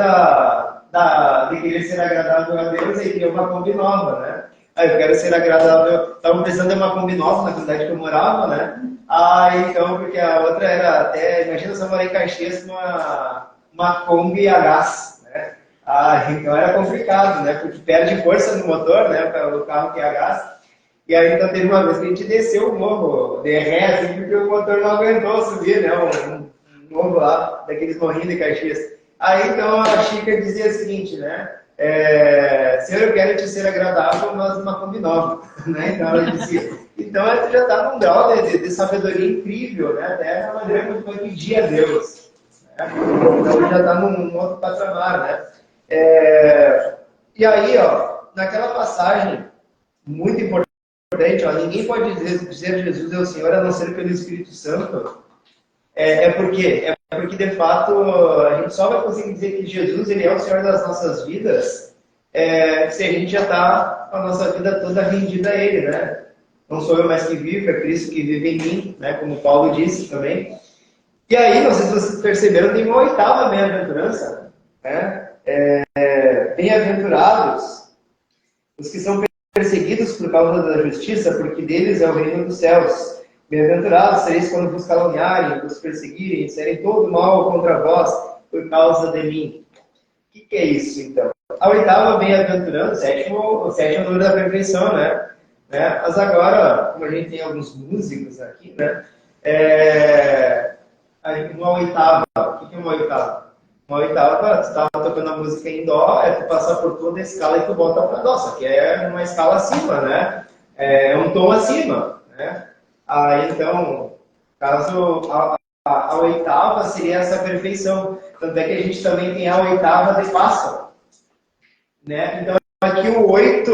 de querer ser agradável a Deus e criar uma Kombi nova, né? Aí eu quero ser agradável, estava precisando de uma Kombi nova na cidade que eu morava, né? Então, porque a outra era até, imagina se eu morar em Caxias com uma Kombi a gás, né? Então era complicado, né? Porque perde força no motor, né? O carro que é a gás. E aí então teve uma vez que a gente desceu o morro de ré, assim, porque o motor não aguentou subir, né? Um morro lá, daqueles morrinhos de Caxias. Aí então a Chica dizia o seguinte, né? Senhor, eu quero te ser agradável, mas uma Kombi nova, né? Então ela dizia. Então ela já está num grau de sabedoria incrível, né? Até a maneira como vai pedir a Deus. Né? Então já está num outro patamar, né? E aí, ó, naquela passagem muito importante, ó, ninguém pode dizer Jesus é o Senhor a não ser pelo Espírito Santo. Porque de fato a gente só vai conseguir dizer que Jesus ele é o Senhor das nossas vidas se a gente já está com a nossa vida toda rendida a Ele, né? Não sou eu mais que vivo, é Cristo que vive em mim, né? Como Paulo disse também. E aí, não sei se vocês perceberam, tem uma oitava bem-aventurança, né? Bem-aventurados os que são perseguidos por causa da justiça, porque deles é o reino dos céus. Bem-aventurados sereis quando vos caluniarem, vos perseguirem, disserem todo mal contra vós por causa de mim. O que é isso, então? A oitava bem-aventurança, o sétimo número da perfeição, né? Mas agora, como a gente tem alguns músicos aqui, né? Uma oitava, o que é uma oitava? Uma oitava, tu estava tocando a música em dó, tu passar por toda a escala e tu volta para dó, só que é uma escala acima, né? É um tom acima, né? Então, caso a oitava seria essa perfeição. Tanto é que a gente também tem a oitava de Páscoa, né? Então, aqui o 8,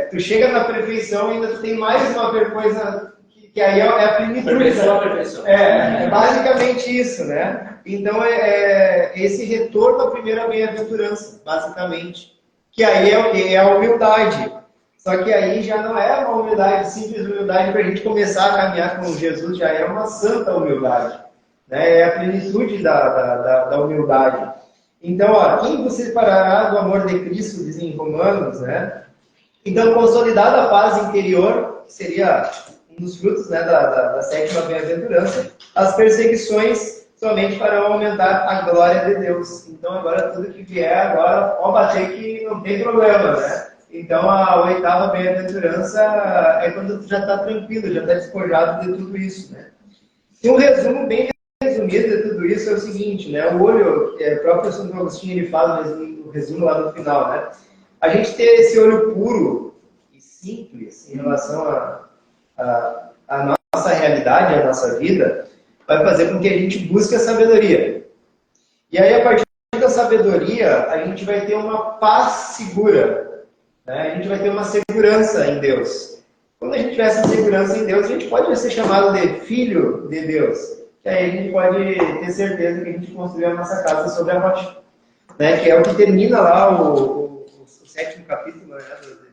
tu chega na perfeição e ainda tu tem mais uma coisa que aí é a plenitude. Perfeição. É basicamente isso, né? Então, esse retorno à primeira bem-aventurança, basicamente. Que aí é o quê? É a humildade. Só que aí já não é uma humildade, simples humildade para a gente começar a caminhar com Jesus, já é uma santa humildade. Né? É a plenitude da humildade. Então, ó, quem vos separará do amor de Cristo, dizem em Romanos, né? Então, consolidada a paz interior, que seria um dos frutos, né, da sétima bem-aventurança, as perseguições somente para aumentar a glória de Deus. Então, agora, tudo que vier, agora, pode bater que não tem problema, né? Então, a oitava bem-aventurança é quando tu já está tranquilo, já está despojado de tudo isso, né? E um resumo bem resumido de tudo isso é o seguinte, né? O olho, o próprio Santo Agostinho ele fala no resumo lá no final, né? A gente ter esse olho puro e simples em relação à nossa realidade, à nossa vida, vai fazer com que a gente busque a sabedoria. E aí, a partir da sabedoria, a gente vai ter uma paz segura, né? A gente vai ter uma segurança em Deus. Quando a gente tiver essa segurança em Deus, a gente pode ser chamado de filho de Deus. E aí a gente pode ter certeza que a gente construiu a nossa casa sobre a rocha. Né? Que é o que termina lá o sétimo capítulo, né,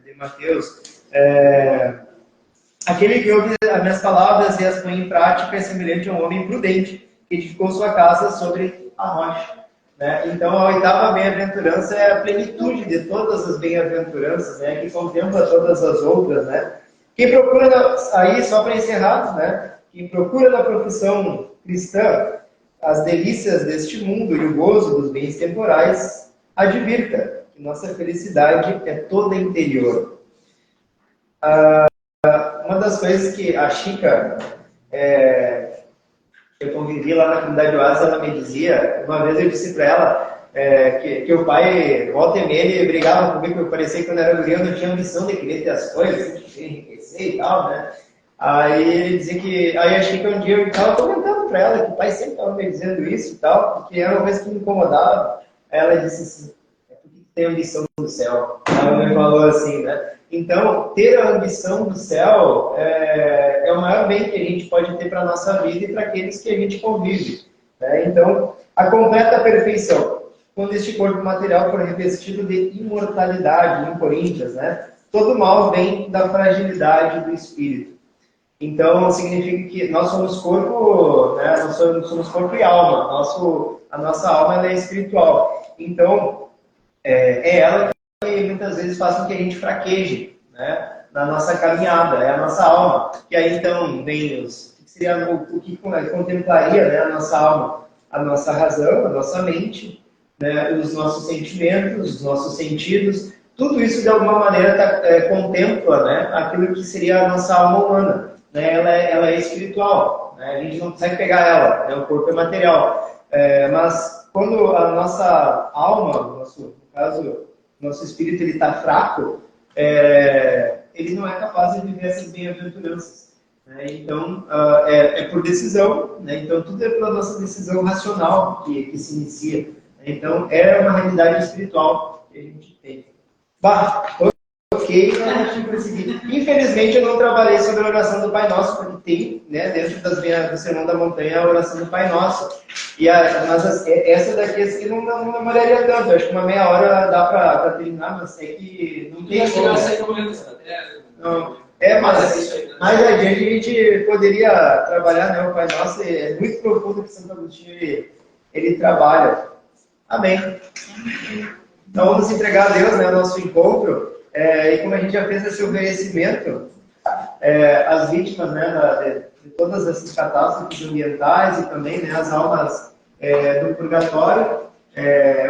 de Mateus. Aquele que ouve as minhas palavras e as põe em prática é semelhante a um homem prudente que edificou sua casa sobre a rocha. Né? Então, a oitava bem-aventurança é a plenitude de todas as bem-aventuranças, né? Que contempla todas as outras. Né? Quem procura, aí só para encerrar, né? Quem procura na profissão cristã as delícias deste mundo e o gozo dos bens temporais, advirta que nossa felicidade é toda interior. Uma das coisas que a Chica, eu convivi lá na comunidade Oasis, ela me dizia, uma vez eu disse para ela que o pai, volta e meia, ele brigava comigo, eu parecia que quando eu era guri eu não tinha ambição de querer ter as coisas, de enriquecer e tal, né? Aí ele dizia que, aí a Chica um dia eu estava comentando para ela que o pai sempre estava me dizendo isso e tal, porque era uma coisa que me incomodava. Aí ela disse assim, é porque tem ambição do céu. Ela me falou assim, né? Então, ter a ambição do céu é o maior bem que a gente pode ter para a nossa vida e para aqueles que a gente convive. Né? Então, a completa perfeição. Quando este corpo material for revestido de imortalidade, em Coríntios, né? Todo mal vem da fragilidade do espírito. Então, significa que nós somos corpo, né? Nós somos corpo e alma. A nossa alma ela é espiritual. Então, é ela que muitas vezes faz com que a gente fraqueje, né? Na nossa caminhada, é a nossa alma. Que aí, então, vem o que contemplaria, né? A nossa alma, a nossa razão, a nossa mente, né? Os nossos sentimentos, os nossos sentidos. Tudo isso, de alguma maneira, contempla, né? Aquilo que seria a nossa alma humana. Né? Ela é espiritual, né? A gente não consegue pegar ela, né? O corpo é material. Mas quando a nossa alma, no caso, nosso espírito está fraco, ele não é capaz de viver essas bem-aventuranças. Né? Então, é por decisão, né? Então tudo é pela nossa decisão racional que se inicia. Né? Então, é uma realidade espiritual que a gente tem. Ok, a gente conseguir. Infelizmente, eu não trabalhei sobre a oração do Pai Nosso, porque tem, né, dentro do Sermão da Montanha, a oração do Pai Nosso. E essa daqui assim, não demoraria tanto. Acho que uma meia hora dá para terminar, mas é que não tem como. Mais adiante a gente poderia trabalhar, né, o Pai Nosso. É muito profundo que Santo Agostinho ele trabalha. Amém. Então vamos entregar a Deus, né, o nosso encontro. E como a gente já fez esse oferecimento às vítimas, né, de todas essas catástrofes ambientais e também, né, as almas do purgatório,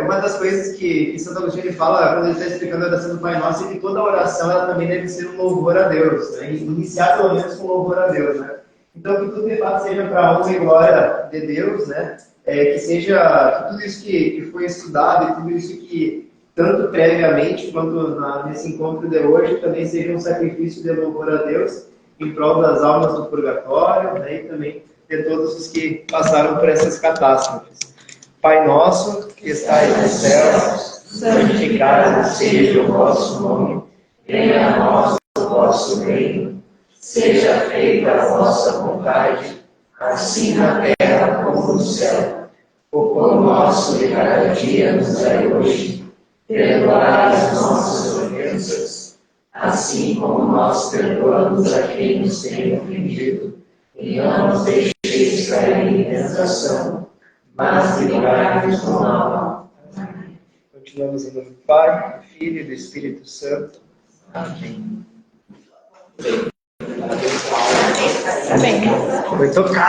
uma das coisas que Santo Agostinho fala, quando ele está explicando a oração do Pai Nosso, é que toda oração ela também deve ser um louvor a Deus, né, iniciar pelo menos com louvor a Deus. Né? Então, que tudo de fato seja para a honra e glória de Deus, né, que tudo isso que foi estudado e tudo isso que tanto previamente quanto nesse encontro de hoje, também seja um sacrifício de louvor a Deus em prol das almas do purgatório, né, e também de todos os que passaram por essas catástrofes. Pai nosso, que estais nos céus, santificado seja o vosso nome, venha a nós o vosso reino, seja feita a vossa vontade, assim na terra como no céu. O pão nosso de cada dia nos dai hoje. Perdoai as nossas ofensas, assim como nós perdoamos a quem nos tem ofendido. E não nos deixeis cair em tentação, mas livrai-nos do mal. Amém. Continuamos em nome do Pai, do Filho e do Espírito Santo. Amém. Foi tocado.